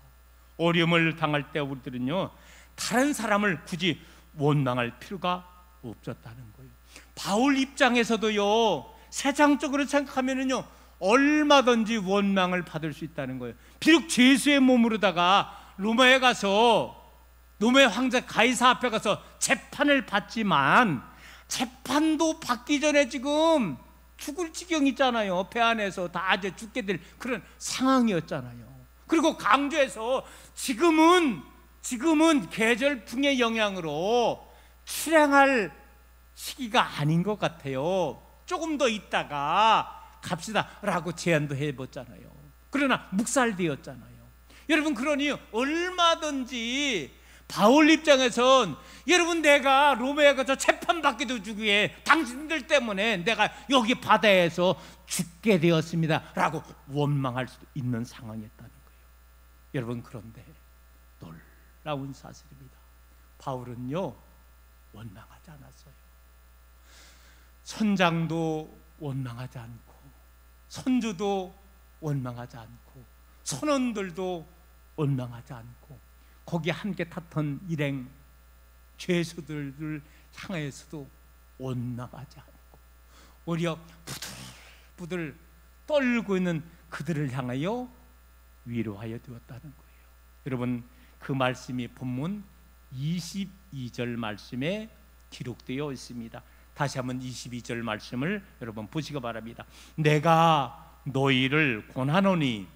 Speaker 1: 어려움을 당할 때 우리들은요 다른 사람을 굳이 원망할 필요가 없었다는 거예요. 바울 입장에서도요 세상적으로 생각하면은요 얼마든지 원망을 받을 수 있다는 거예요. 비록 죄수의 몸으로다가 로마에 가서 로마의 황제 가이사 앞에 가서 재판을 받지만 재판도 받기 전에 지금 죽을 지경이잖아요. 배 안에서 다 이제 죽게 될 그런 상황이었잖아요. 그리고 강조해서 지금은 계절풍의 영향으로 출항할 시기가 아닌 것 같아요. 조금 더 있다가 갑시다 라고 제안도 해봤잖아요. 그러나 묵살되었잖아요. 여러분, 그러니 얼마든지 바울 입장에선 여러분, 내가 로마에 가서 재판받기도 주기에 당신들 때문에 내가 여기 바다에서 죽게 되었습니다 라고 원망할 수도 있는 상황이었다는 거예요. 여러분, 그런데 놀라운 사실입니다. 바울은요, 원망하지 않았어요. 선장도 원망하지 않고, 선주도 원망하지 않고, 선원들도 원망하지 않고, 거기에 함께 탔던 일행 죄수들을 향해서도 원망하지 않고, 오히려 부들부들 떨고 있는 그들을 향하여 위로하여 되었다는 거예요. 여러분, 그 말씀이 본문 22절 말씀에 기록되어 있습니다. 다시 한번 22절 말씀을 여러분 보시기 바랍니다. 내가 너희를 권하노니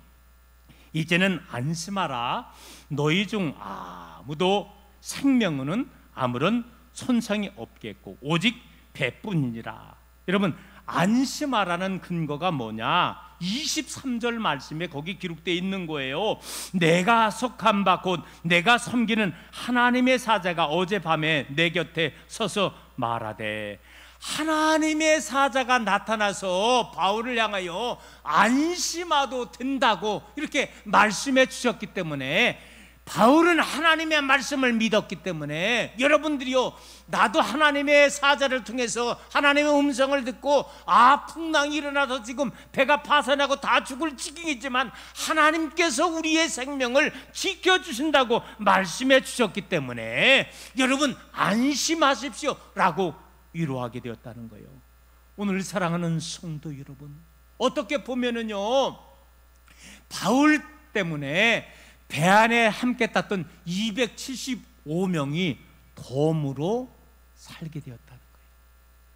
Speaker 1: 이제는 안심하라. 너희 중 아무도 생명은 아무런 손상이 없겠고 오직 배뿐이니라. 여러분, 안심하라는 근거가 뭐냐? 23절 말씀에 거기 기록되어 있는 거예요. 내가 속한 바 곧 내가 섬기는 하나님의 사자가 어젯밤에 내 곁에 서서 말하되, 하나님의 사자가 나타나서 바울을 향하여 안심하도 된다고 이렇게 말씀해 주셨기 때문에, 바울은 하나님의 말씀을 믿었기 때문에, 여러분들이요, 나도 하나님의 사자를 통해서 하나님의 음성을 듣고 풍랑이 일어나서 지금 배가 파산하고 다 죽을 지경이지만 하나님께서 우리의 생명을 지켜주신다고 말씀해 주셨기 때문에 여러분 안심하십시오 라고 위로하게 되었다는 거예요. 오늘 사랑하는 성도 여러분, 어떻게 보면은요, 바울 때문에 배 안에 함께 탔던 275명이 덤으로 살게 되었다는 거예요.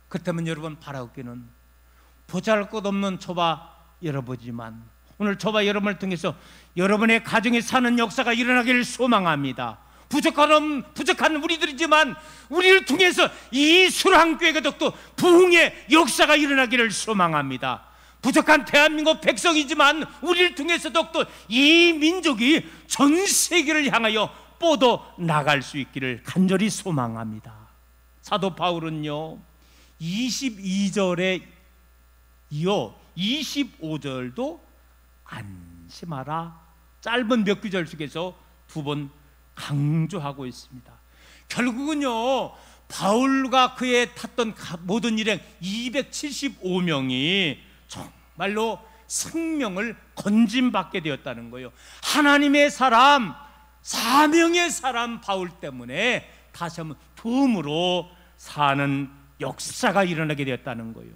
Speaker 1: 그렇다면 여러분, 바라옵기는 보잘것없는 저와 여러분이지만 오늘 저와 여러분을 통해서 여러분의 가정이 사는 역사가 일어나기를 소망합니다. 부족한 우리들이지만 우리를 통해서 이 수랑교회가 더욱더 부흥의 역사가 일어나기를 소망합니다. 부족한 대한민국 백성이지만 우리를 통해서 더욱더 이 민족이 전 세계를 향하여 뻗어 나갈 수 있기를 간절히 소망합니다. 사도 바울은요, 22절에 이어 25절도 안심하라, 짧은 몇 구절 속에서 두 번 강조하고 있습니다. 결국은요, 바울과 그의 탔던 모든 일행 275명이 정말로 생명을 건짐받게 되었다는 거예요. 하나님의 사람, 사명의 사람 바울 때문에 다시 한번 덤으로 사는 역사가 일어나게 되었다는 거예요.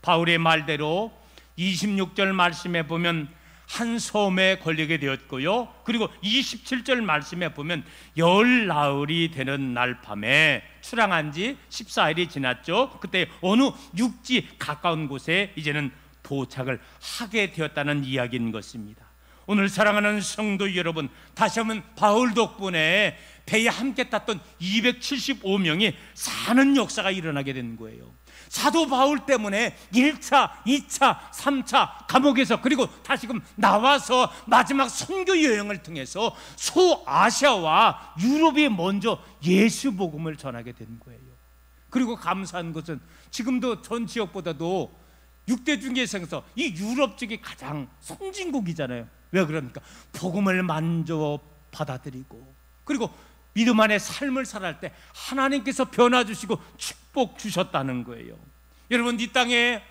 Speaker 1: 바울의 말대로 26절 말씀에 보면 한 섬에 걸리게 되었고요, 그리고 27절 말씀에 보면 열나흘이 되는 날 밤에 출항한 지 14일이 지났죠. 그때 어느 육지 가까운 곳에 이제는 도착을 하게 되었다는 이야기인 것입니다. 오늘 사랑하는 성도 여러분, 다시 한번 바울 덕분에 배에 함께 탔던 275명이 사는 역사가 일어나게 된 거예요. 사도 바울 때문에 1차, 2차, 3차 감옥에서, 그리고 다시금 나와서 마지막 선교 여행을 통해서 소아시아와 유럽이 먼저 예수 복음을 전하게 된 거예요. 그리고 감사한 것은 지금도 전 지역보다도 6대 중에서 이 유럽 쪽이 가장 선진국이잖아요. 왜 그럽니까? 복음을 만져 받아들이고, 그리고 믿음 안에 삶을 살아갈 때 하나님께서 변화 주시고 축복 주셨다는 거예요. 여러분, 이 땅에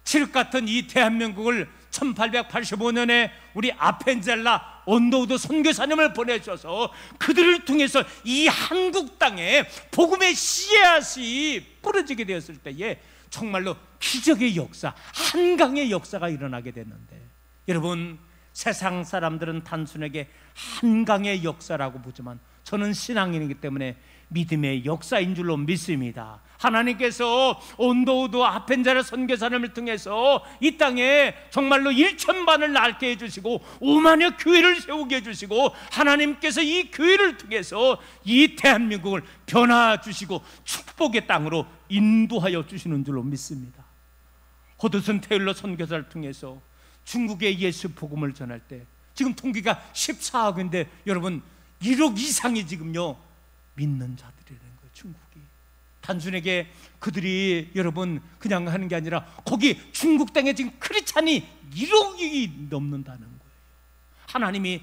Speaker 1: 칠흑 같은 이 대한민국을 1885년에 우리 아펜젤라 언더우드 선교사님을 보내셔서 그들을 통해서 이 한국 땅에 복음의 씨앗이 뿌려지게 되었을 때에 정말로 기적의 역사, 한강의 역사가 일어나게 됐는데, 여러분, 세상 사람들은 단순하게 한강의 역사라고 보지만 저는 신앙인이기 때문에 믿음의 역사인 줄로 믿습니다. 하나님께서 온도우드 아펜자르 선교사님을 통해서 이 땅에 정말로 1,000반을 낳게 해주시고 5만여 교회를 세우게 해주시고, 하나님께서 이 교회를 통해서 이 대한민국을 변화주시고 축복의 땅으로 인도하여 주시는 줄로 믿습니다. 허드슨 테일러 선교사를 통해서 중국의 예수 복음을 전할 때 지금 통계가 14억인데 여러분 1억 이상이 지금요 믿는 자들이라는 거예요. 중국이 단순하게 그들이 여러분 그냥 하는 게 아니라 거기 중국 땅에 지금 크리스찬이 1억이 넘는다는 거예요. 하나님이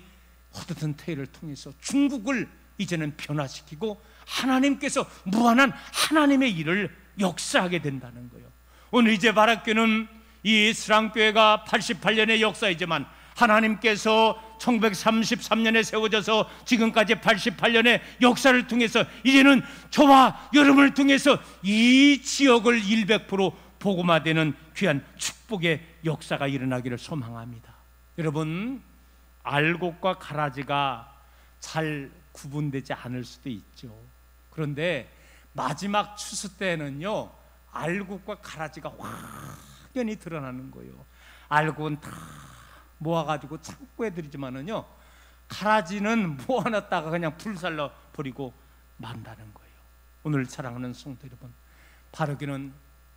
Speaker 1: 허드슨 테일을 통해서 중국을 이제는 변화시키고 하나님께서 무한한 하나님의 일을 역사하게 된다는 거예요. 오늘 이제 바락교는 이 스랑교회가 88년의 역사이지만 하나님께서 1933년에 세워져서 지금까지 88년의 역사를 통해서 이제는 저와 여러분을 통해서 이 지역을 100% 복음화되는 귀한 축복의 역사가 일어나기를 소망합니다. 여러분, 알곡과 가라지가 잘 구분되지 않을 수도 있죠. 그런데 마지막 추수 때는요 알곡과 가라지가 확연히 드러나는 거예요. 알곡은 다 모아가지고 창고에 들이지만은요 가라지는 모아놨다가 그냥 불살라 버리고 만다는 거예요. 오늘 사랑하는 성도 여러분, 바르기는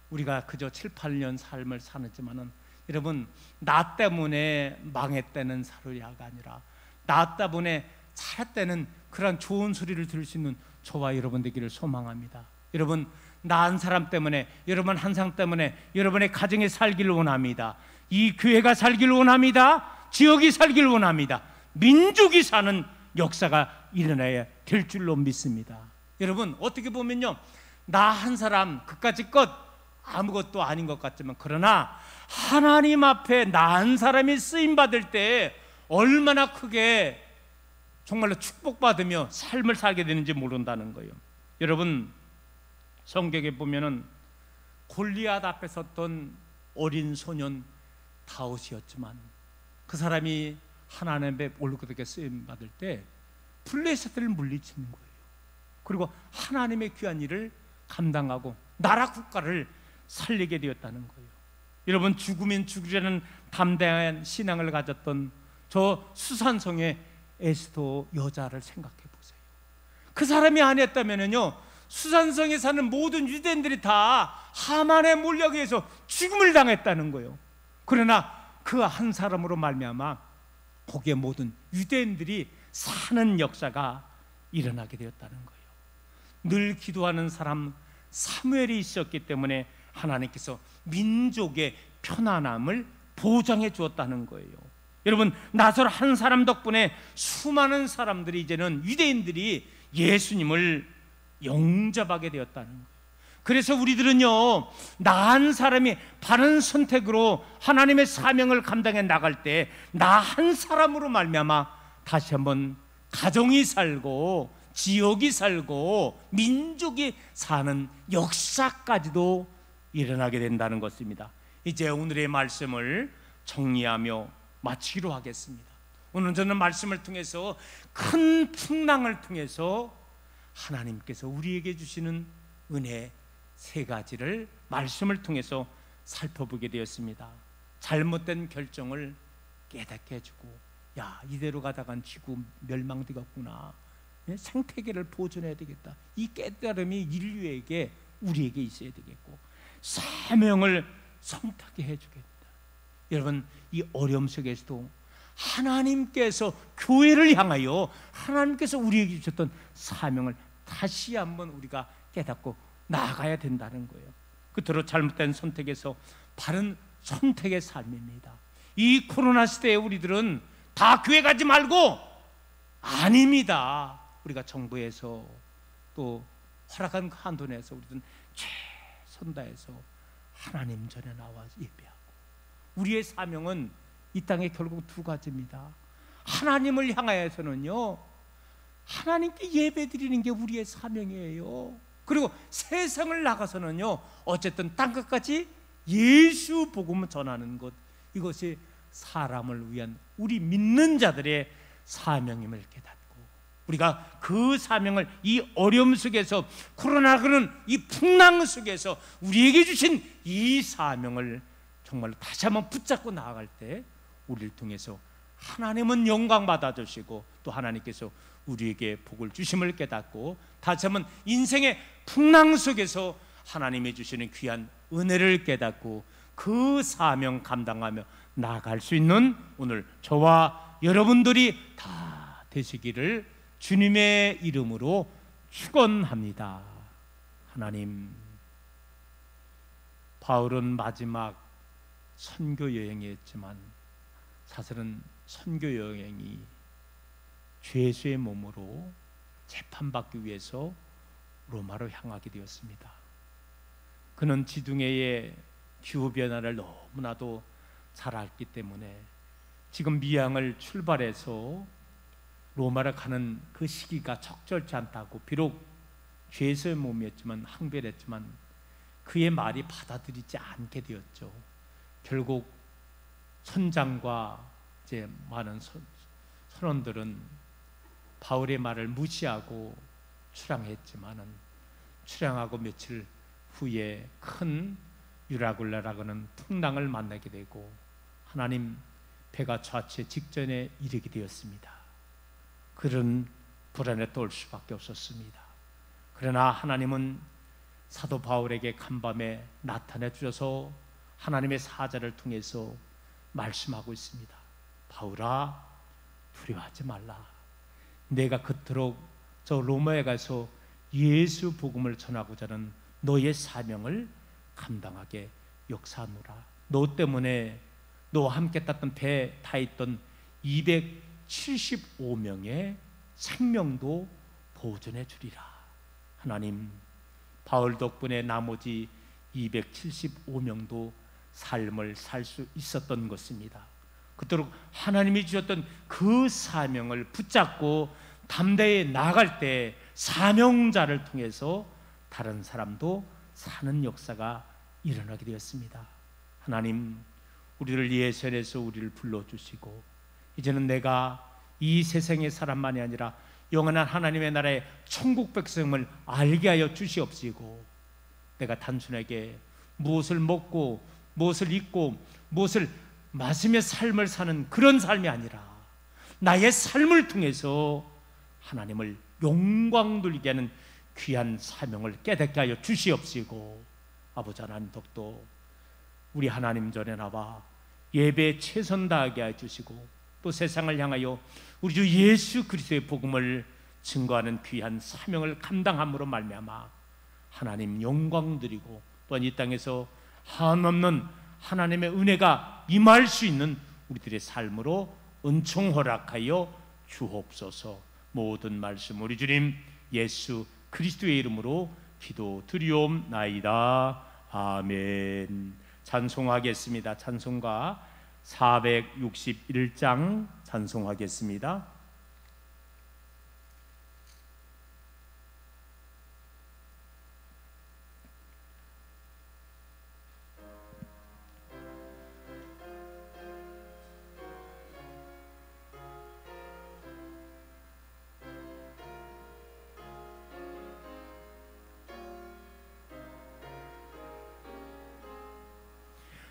Speaker 1: 우리가 그저 7, 8년 삶을 사는지만은 여러분 나 때문에 망했다는 사료야가 아니라 나 때문에 살았다는 그런 좋은 소리를 들을 수 있는 저와 여러분 되기를 소망합니다. 여러분 나은 사람 때문에, 여러분 한상 때문에 여러분의 가정에 살기를 원합니다. 이 교회가 살기를 원합니다. 지역이 살기를 원합니다. 민족이 사는 역사가 일어나야 될 줄로 믿습니다. 여러분 어떻게 보면요 나 한 사람 그까짓 것 아무것도 아닌 것 같지만, 그러나 하나님 앞에 나 한 사람이 쓰임받을 때 얼마나 크게 정말로 축복받으며 삶을 살게 되는지 모른다는 거예요. 여러분 성경에 보면은 골리앗 앞에 섰던 어린 소년 다윗이었지만 그 사람이 하나님의 올곧게 쓰임 받을 때 블레셋을 물리치는 거예요. 그리고 하나님의 귀한 일을 감당하고 나라 국가를 살리게 되었다는 거예요. 여러분 죽으면 죽으려는 담대한 신앙을 가졌던 저 수산성의 에스더 여자를 생각해 보세요. 그 사람이 안 했다면요 수산성에 사는 모든 유대인들이 다 하만의 몰약에 의해서 죽음을 당했다는 거예요. 그러나 그 한 사람으로 말미암아 거기에 모든 유대인들이 사는 역사가 일어나게 되었다는 거예요. 늘 기도하는 사람 사무엘이 있었기 때문에 하나님께서 민족의 편안함을 보장해 주었다는 거예요. 여러분 나설 한 사람 덕분에 수많은 사람들이 이제는 유대인들이 예수님을 영접하게 되었다는 거예요. 그래서 우리들은요 나 한 사람이 바른 선택으로 하나님의 사명을 감당해 나갈 때 나 한 사람으로 말미암아 다시 한번 가정이 살고 지역이 살고 민족이 사는 역사까지도 일어나게 된다는 것입니다. 이제 오늘의 말씀을 정리하며 마치기로 하겠습니다. 오늘 저는 말씀을 통해서 큰 풍랑을 통해서 하나님께서 우리에게 주시는 은혜 세 가지를 말씀을 통해서 살펴보게 되었습니다. 잘못된 결정을 깨닫게 해주고, 야 이대로 가다간 지구 멸망되겠구나, 생태계를 보존해야 되겠다, 이 깨달음이 인류에게 우리에게 있어야 되겠고 사명을 선택해 해주겠다. 여러분 이 어려움 속에서도 하나님께서 교회를 향하여 하나님께서 우리에게 주셨던 사명을 다시 한번 우리가 깨닫고 나아가야 된다는 거예요. 그토록 잘못된 선택에서 바른 선택의 삶입니다. 이 코로나 시대에 우리들은 다 교회 가지 말고, 아닙니다. 우리가 정부에서 또 허락한 한도 내에서 우리들은 최선 다해서 하나님 전에 나와 예배하고, 우리의 사명은 이 땅에 결국 두 가지입니다. 하나님을 향하여서는요 하나님께 예배 드리는 게 우리의 사명이에요. 그리고 세상을 나가서는요, 어쨌든 땅끝까지 예수 복음을 전하는 것, 이것이 사람을 위한 우리 믿는 자들의 사명임을 깨닫고, 우리가 그 사명을 이 어려움 속에서, 코로나 그런 이 풍랑 속에서 우리에게 주신 이 사명을 정말로 다시 한번 붙잡고 나아갈 때 우리를 통해서 하나님은 영광 받아주시고, 또 하나님께서 우리에게 복을 주심을 깨닫고, 다시 한번 인생의 풍랑 속에서 하나님이 주시는 귀한 은혜를 깨닫고 그 사명 감당하며 나아갈 수 있는 오늘 저와 여러분들이 다 되시기를 주님의 이름으로 축원합니다. 하나님, 바울은 마지막 선교 여행이었지만 사실은 선교 여행이 죄수의 몸으로 재판받기 위해서 로마로 향하게 되었습니다. 그는 지중해의 기후변화를 너무나도 잘 알기 때문에 지금 미양을 출발해서 로마를 가는 그 시기가 적절치 않다고, 비록 죄수의 몸이었지만, 항별했지만 그의 말이 받아들이지 않게 되었죠. 결국 선장과 이제 많은 선원들은 바울의 말을 무시하고 출항했지만은, 출항하고 며칠 후에 큰 유라굴라라고 하는 풍랑을 만나게 되고 하나님 배가 좌체 직전에 이르게 되었습니다. 그런 불안에 떨 수밖에 없었습니다. 그러나 하나님은 사도 바울에게 간밤에 나타내 주셔서 하나님의 사자를 통해서 말씀하고 있습니다. 바울아, 두려워하지 말라. 내가 그토록 저 로마에 가서 예수 복음을 전하고자 하는 너의 사명을 감당하게 역사하노라. 너 때문에 너와 함께 탔던 배에 타 있던 275명의 생명도 보존해 주리라. 하나님, 바울 덕분에 나머지 275명도 삶을 살 수 있었던 것입니다. 그토록 하나님이 주셨던 그 사명을 붙잡고 담대히 나아갈 때 사명자를 통해서 다른 사람도 사는 역사가 일어나게 되었습니다. 하나님, 우리를 예선에서 우리를 불러주시고 이제는 내가 이 세상의 사람만이 아니라 영원한 하나님의 나라의 천국 백성을 알게 하여 주시옵시고, 내가 단순하게 무엇을 먹고 무엇을 입고 무엇을 마시며 삶을 사는 그런 삶이 아니라 나의 삶을 통해서 하나님을 영광 돌리게 하는 귀한 사명을 깨닫게 하여 주시옵시고, 아버지 하나님 덕도 우리 하나님 전에 나와 예배에 최선 다하게 하여 주시고, 또 세상을 향하여 우리 주 예수 그리스도의 복음을 증거하는 귀한 사명을 감당함으로 말미암아 하나님 영광 드리고, 또한 이 땅에서 한없는 하나님의 은혜가 임할 수 있는 우리들의 삶으로 은총 허락하여 주옵소서. 모든 말씀 우리 주님 예수 그리스도의 이름으로 기도드리옵나이다. 아멘. 찬송하겠습니다. 찬송가 461장 찬송하겠습니다.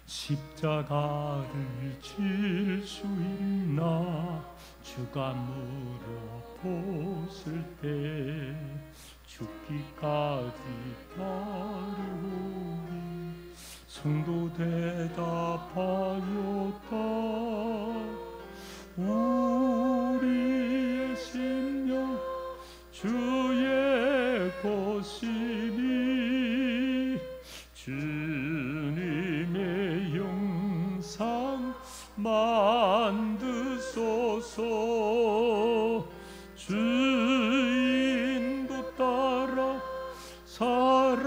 Speaker 1: 십자가를 질 수 있나 주가 물어보실 때 죽기까지 따르오니 성도 대답하였다. 우리의 심령 주의 것이니 주님의 영상 만드소서. 주인도 따라 살아갈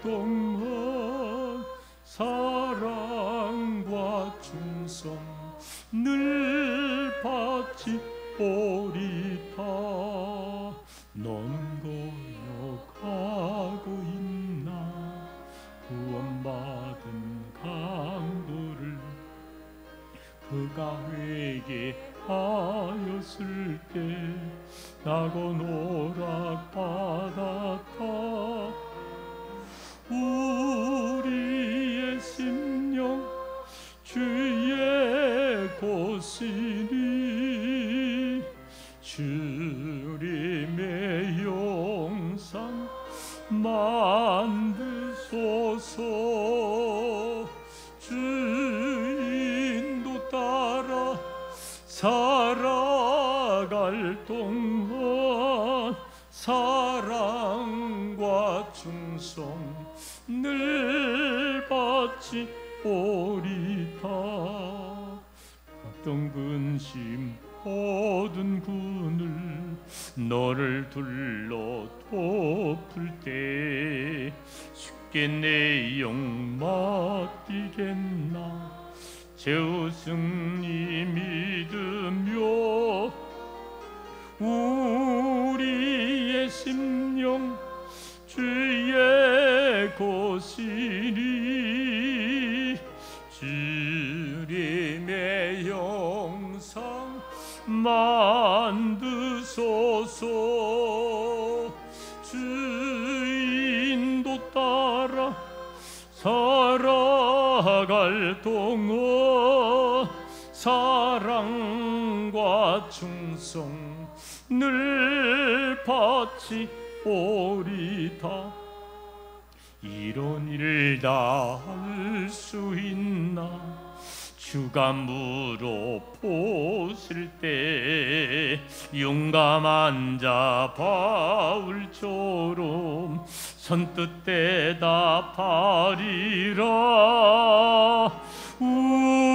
Speaker 1: 동안 사랑과 충성 늘 바치오리다. 넌 거역 주님의 영상 만드소서. 주인도 따라 살아갈 동안 사랑과 충성 늘 바치 오리다. 어떤 근심 모든 군을 너를 둘러 덮을 때 쉽게 내 영 맡기겠나. 제우승이 믿으며 우리의 심령 주의 것이니. 주님의 영상 만드소서. 주인도 따라 살아갈 동안 사랑과 충성 늘 바치 오리다. 이런 일을 다 할 수 있나. 주가 물어보실 때 용감한 자 바울처럼 선뜻 대답하리라.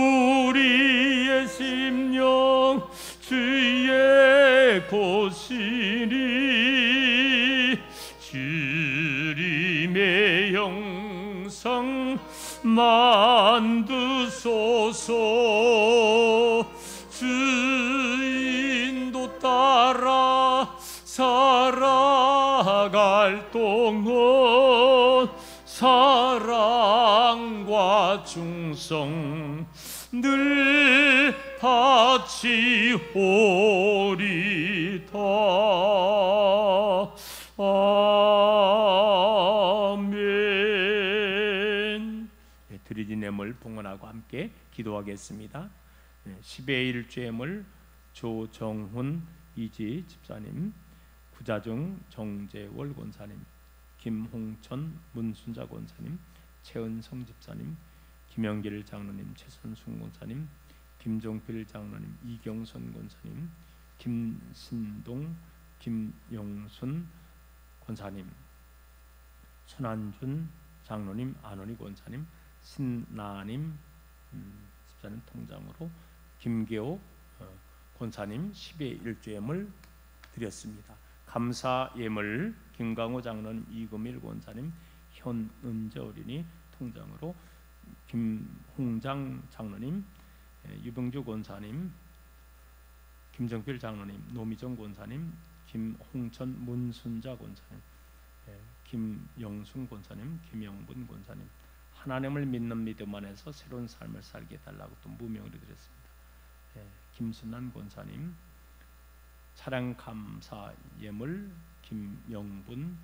Speaker 1: 우리의 심령 주의 것이니. 주님의 영상 만드소서. 주인도 따라 살아갈 동안 사랑과 충성 늘 바치 오리다. 아멘. 드려진 예물 봉헌하고 함께 기도하겠습니다. 10의 1주 예물 조정훈 이지 집사님, 구자중 정재월 권사님, 김홍천 문순자 권사님, 최은성 집사님, 김영길 장로님, 최선순 권사님, 김종필 장로님, 이경선 권사님, 김신동, 김영순 권사님, 손한준 장로님, 안원희 권사님, 신나님 집사님 통장으로 김계옥 권사님 10의 1주 예물 드렸습니다. 감사 예물 김강호 장로님, 이금일 권사님, 현은재 어린이 통장으로 김홍장 장로님, 유병주 권사님, 김정필 장로님, 노미정 권사님, 김홍천 문순자 권사님, 김영순 권사님, 김영분 권사님, 하나님을 믿는 믿음 안에서 새로운 삶을 살게 해달라고 또 무명을 드렸습니다. 김순난 권사님, 차량 감사 예물 김영분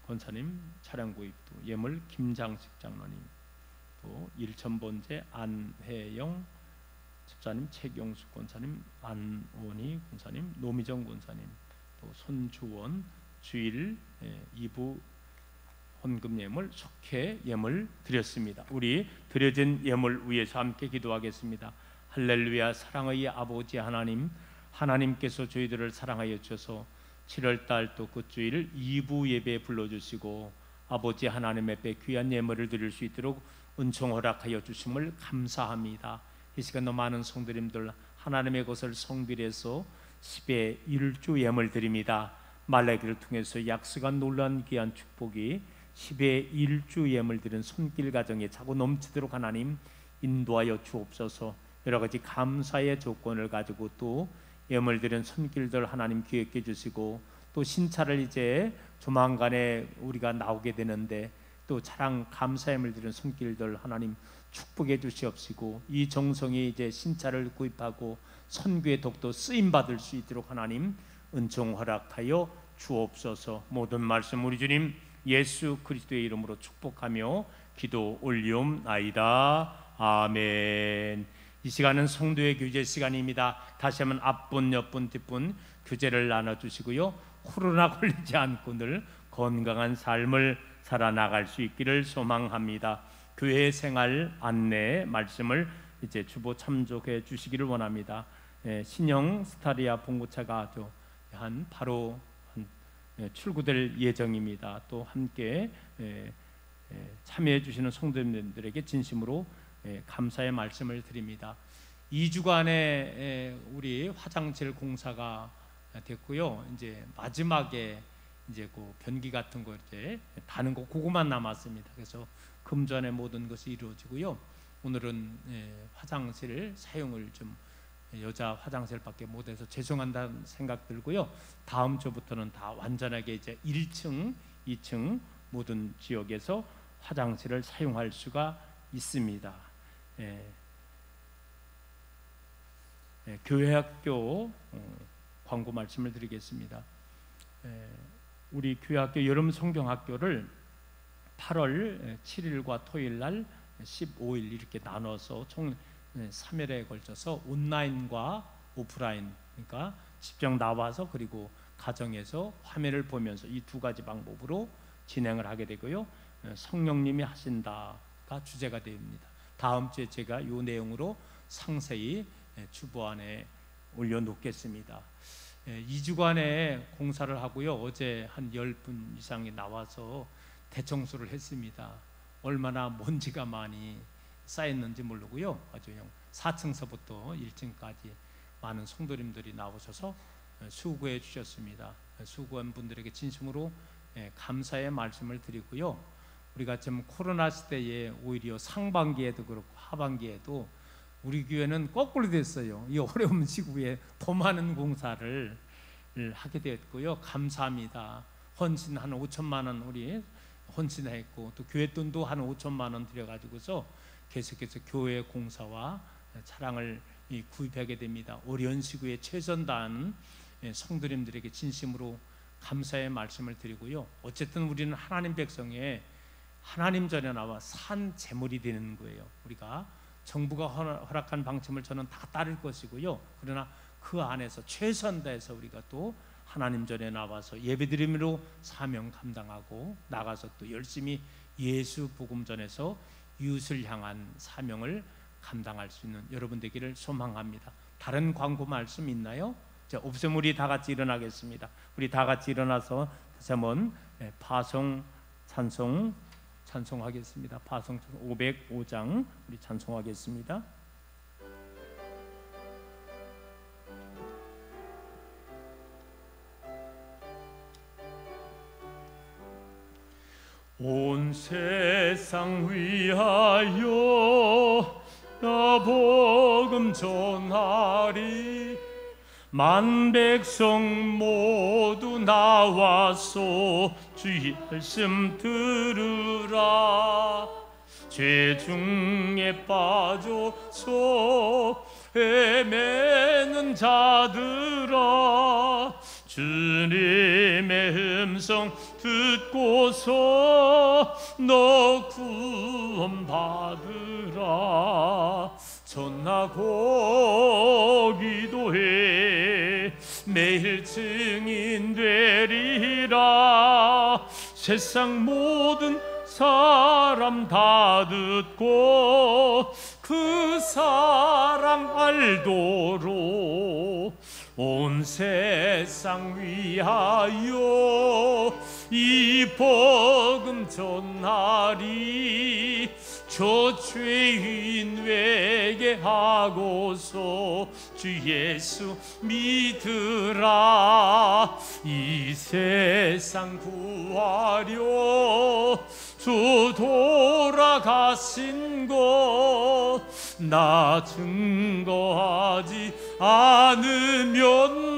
Speaker 1: 권사님, 차량 구입도 예물 김장식 장로님, 또 일천번제 안혜영 집사님, 최경숙 권사님, 안원희 권사님, 노미정 권사님, 또 손주원 주일 2부 헌금 예물, 속회 예물 드렸습니다. 우리 드려진 예물 위해서 함께 기도하겠습니다. 할렐루야. 사랑의 아버지 하나님, 하나님께서 저희들을 사랑하여 주셔서 7월달 또 그 주일 2부 예배에 불러주시고 아버지 하나님 앞에 귀한 예물을 드릴 수 있도록 은총 허락하여 주심을 감사합니다. 이 시간도 많은 성도님들 하나님의 것을 성빌해서 10의 1주 예물 드립니다. 말라기를 통해서 약속한 놀라운 귀한 축복이 10의 1주 예물 드린 손길 가정에 차고 넘치도록 하나님 인도하여 주옵소서. 여러 가지 감사의 조건을 가지고 또 예물 드린 손길들 하나님 기획해 주시고, 또 신차를 이제 조만간에 우리가 나오게 되는데 또 차량 감사 예물 드린 손길들 하나님 축복해 주시옵시고, 이 정성이 이제 신차를 구입하고 선교의 독도 쓰임 받을 수 있도록 하나님 은총 허락하여 주옵소서. 모든 말씀 우리 주님 예수 그리스도의 이름으로 축복하며 기도 올리옵나이다. 아멘. 이 시간은 성도의 교제 시간입니다. 다시 한번 앞분, 옆분, 뒷분 교제를 나눠주시고요. 코로나 걸리지 않고 늘 건강한 삶을 살아나갈 수 있기를 소망합니다. 교회 생활 안내 말씀을 이제 주보 참조해 주시기를 원합니다. 신형 스타리아 봉고차가 바로 출고될 예정입니다. 또 함께 참여해 주시는 성도님들에게 진심으로 감사의 말씀을 드립니다. 2주간의 우리 화장실 공사가 됐고요. 이제 마지막에 이제 그 변기 같은 거 이제 다는 거 그거만 남았습니다. 그래서 금전에 모든 것이 이루어지고요. 오늘은 화장실 사용을 좀 여자 화장실밖에 못해서 죄송한다는 생각 들고요. 다음 주부터는 다 완전하게 이제 1층, 2층 모든 지역에서 화장실을 사용할 수가 있습니다. 교회학교 광고 말씀을 드리겠습니다. 우리 교회학교 여름 성경학교를 8월 7일과 토요일 날 15일 이렇게 나눠서 총 3일에 걸쳐서 온라인과 오프라인, 그러니까 직접 나와서 그리고 가정에서 화면을 보면서 이 두 가지 방법으로 진행을 하게 되고요. 성령님이 하신다가 주제가 됩니다. 다음 주에 제가 이 내용으로 상세히 주보안에 올려놓겠습니다. 2주간의 공사를 하고요. 어제 한 10분 이상이 나와서 대청소를 했습니다. 얼마나 먼지가 많이 쌓였는지 모르고요. 아주 4층서부터 1층까지 많은 성도님들이 나오셔서 수고해 주셨습니다. 수고한 분들에게 진심으로 감사의 말씀을 드리고요. 우리가 지금 코로나 시대에 오히려 상반기에도 그렇고 하반기에도 우리 교회는 거꾸로 됐어요. 이 어려운 시국에 더 많은 공사를 하게 됐고요. 감사합니다. 헌신 한 5천만 원 우리 헌신했고 또 교회 돈도 한 5천만 원 들여가지고서 계속해서 교회 공사와 차량을 구입하게 됩니다. 어려운 시국에 최선 다한 성도님들에게 진심으로 감사의 말씀을 드리고요. 어쨌든 우리는 하나님 백성의 하나님 전에 나와 산 제물이 되는 거예요. 우리가 정부가 허락한 방침을 저는 다 따를 것이고요. 그러나 그 안에서 최선 다해서 우리가 또 하나님 전에 나와서 예배드림으로 사명 감당하고 나가서 또 열심히 예수 복음 전에서 이웃을 향한 사명을 감당할 수 있는 여러분 되기를 소망합니다. 다른 광고 말씀 있나요? 자, 없으면 우리 다 같이 일어나겠습니다. 우리 다 같이 일어나서 다시 한번 파송 찬송하겠습니다. 파송 505장 우리 찬송하겠습니다. 온 세상 위하여 나 복음 전하리 만 백성 모두 나와서 주의 말씀 들으라 죄 중에 빠져서 헤매는 자들아 주님의 음성 듣고서 너 구원 받으라 전하고 기도해 매일 증인 되리라 세상 모든 사람 다 듣고 그 사랑 알도록 온 세상 위하여 이 복음 전하리 저 죄인 회개하고서 주 예수 믿으라 이 세상 구하려 주 돌아가신 것 나 증거하지 않으면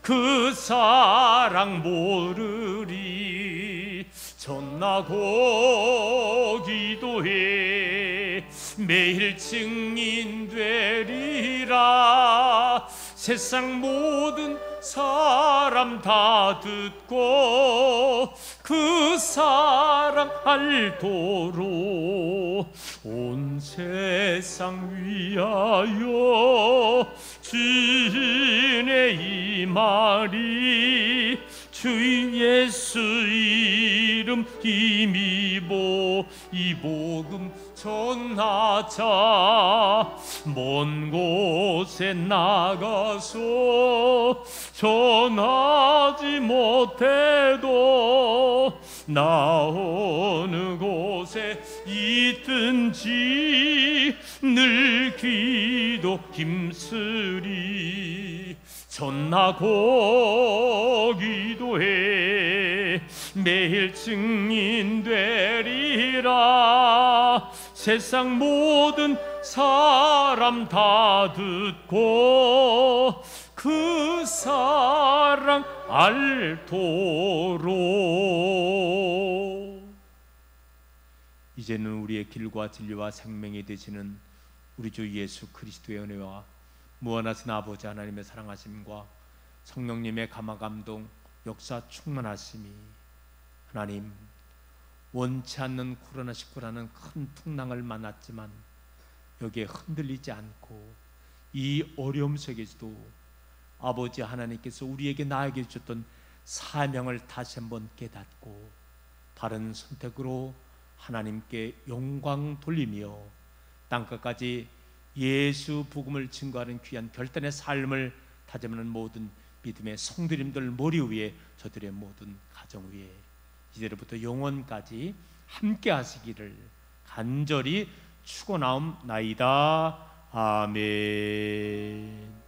Speaker 1: 그 사랑 모르리 전하고 기도해 매일 증인 되리라 세상 모든 사람 다 듣고 그 사랑 사랑 알도록 온 세상 위하여 주인의 이 말이 주 예수 이름 힘입어 이 복음 전하자. 먼 곳에 나가서 전하지 못해도 나 어느 곳에 있든지 늘 기도 힘쓰리. 전하고 기도해 매일 증인되리라. 세상 모든 사람 다 듣고 그 사랑 알도록. 이제는 우리의 길과 진리와 생명이 되시는 우리 주 예수 그리스도의 은혜와 무한하신 아버지 하나님의 사랑하심과 성령님의 감화감동 역사 충만하심이, 하나님 원치 않는 코로나19라는 큰 풍랑을 만났지만 여기에 흔들리지 않고 이 어려움 속에서도 아버지 하나님께서 우리에게 나에게 주셨던 사명을 다시 한번 깨닫고 바른 선택으로 하나님께 영광 돌리며 땅끝까지 예수 복음을 증거하는 귀한 결단의 삶을 다짐하는 모든 믿음의 성도님들 머리 위에, 저들의 모든 가정 위에 이제로부터 영원까지 함께 하시기를 간절히 축원하옵나이다. 아멘.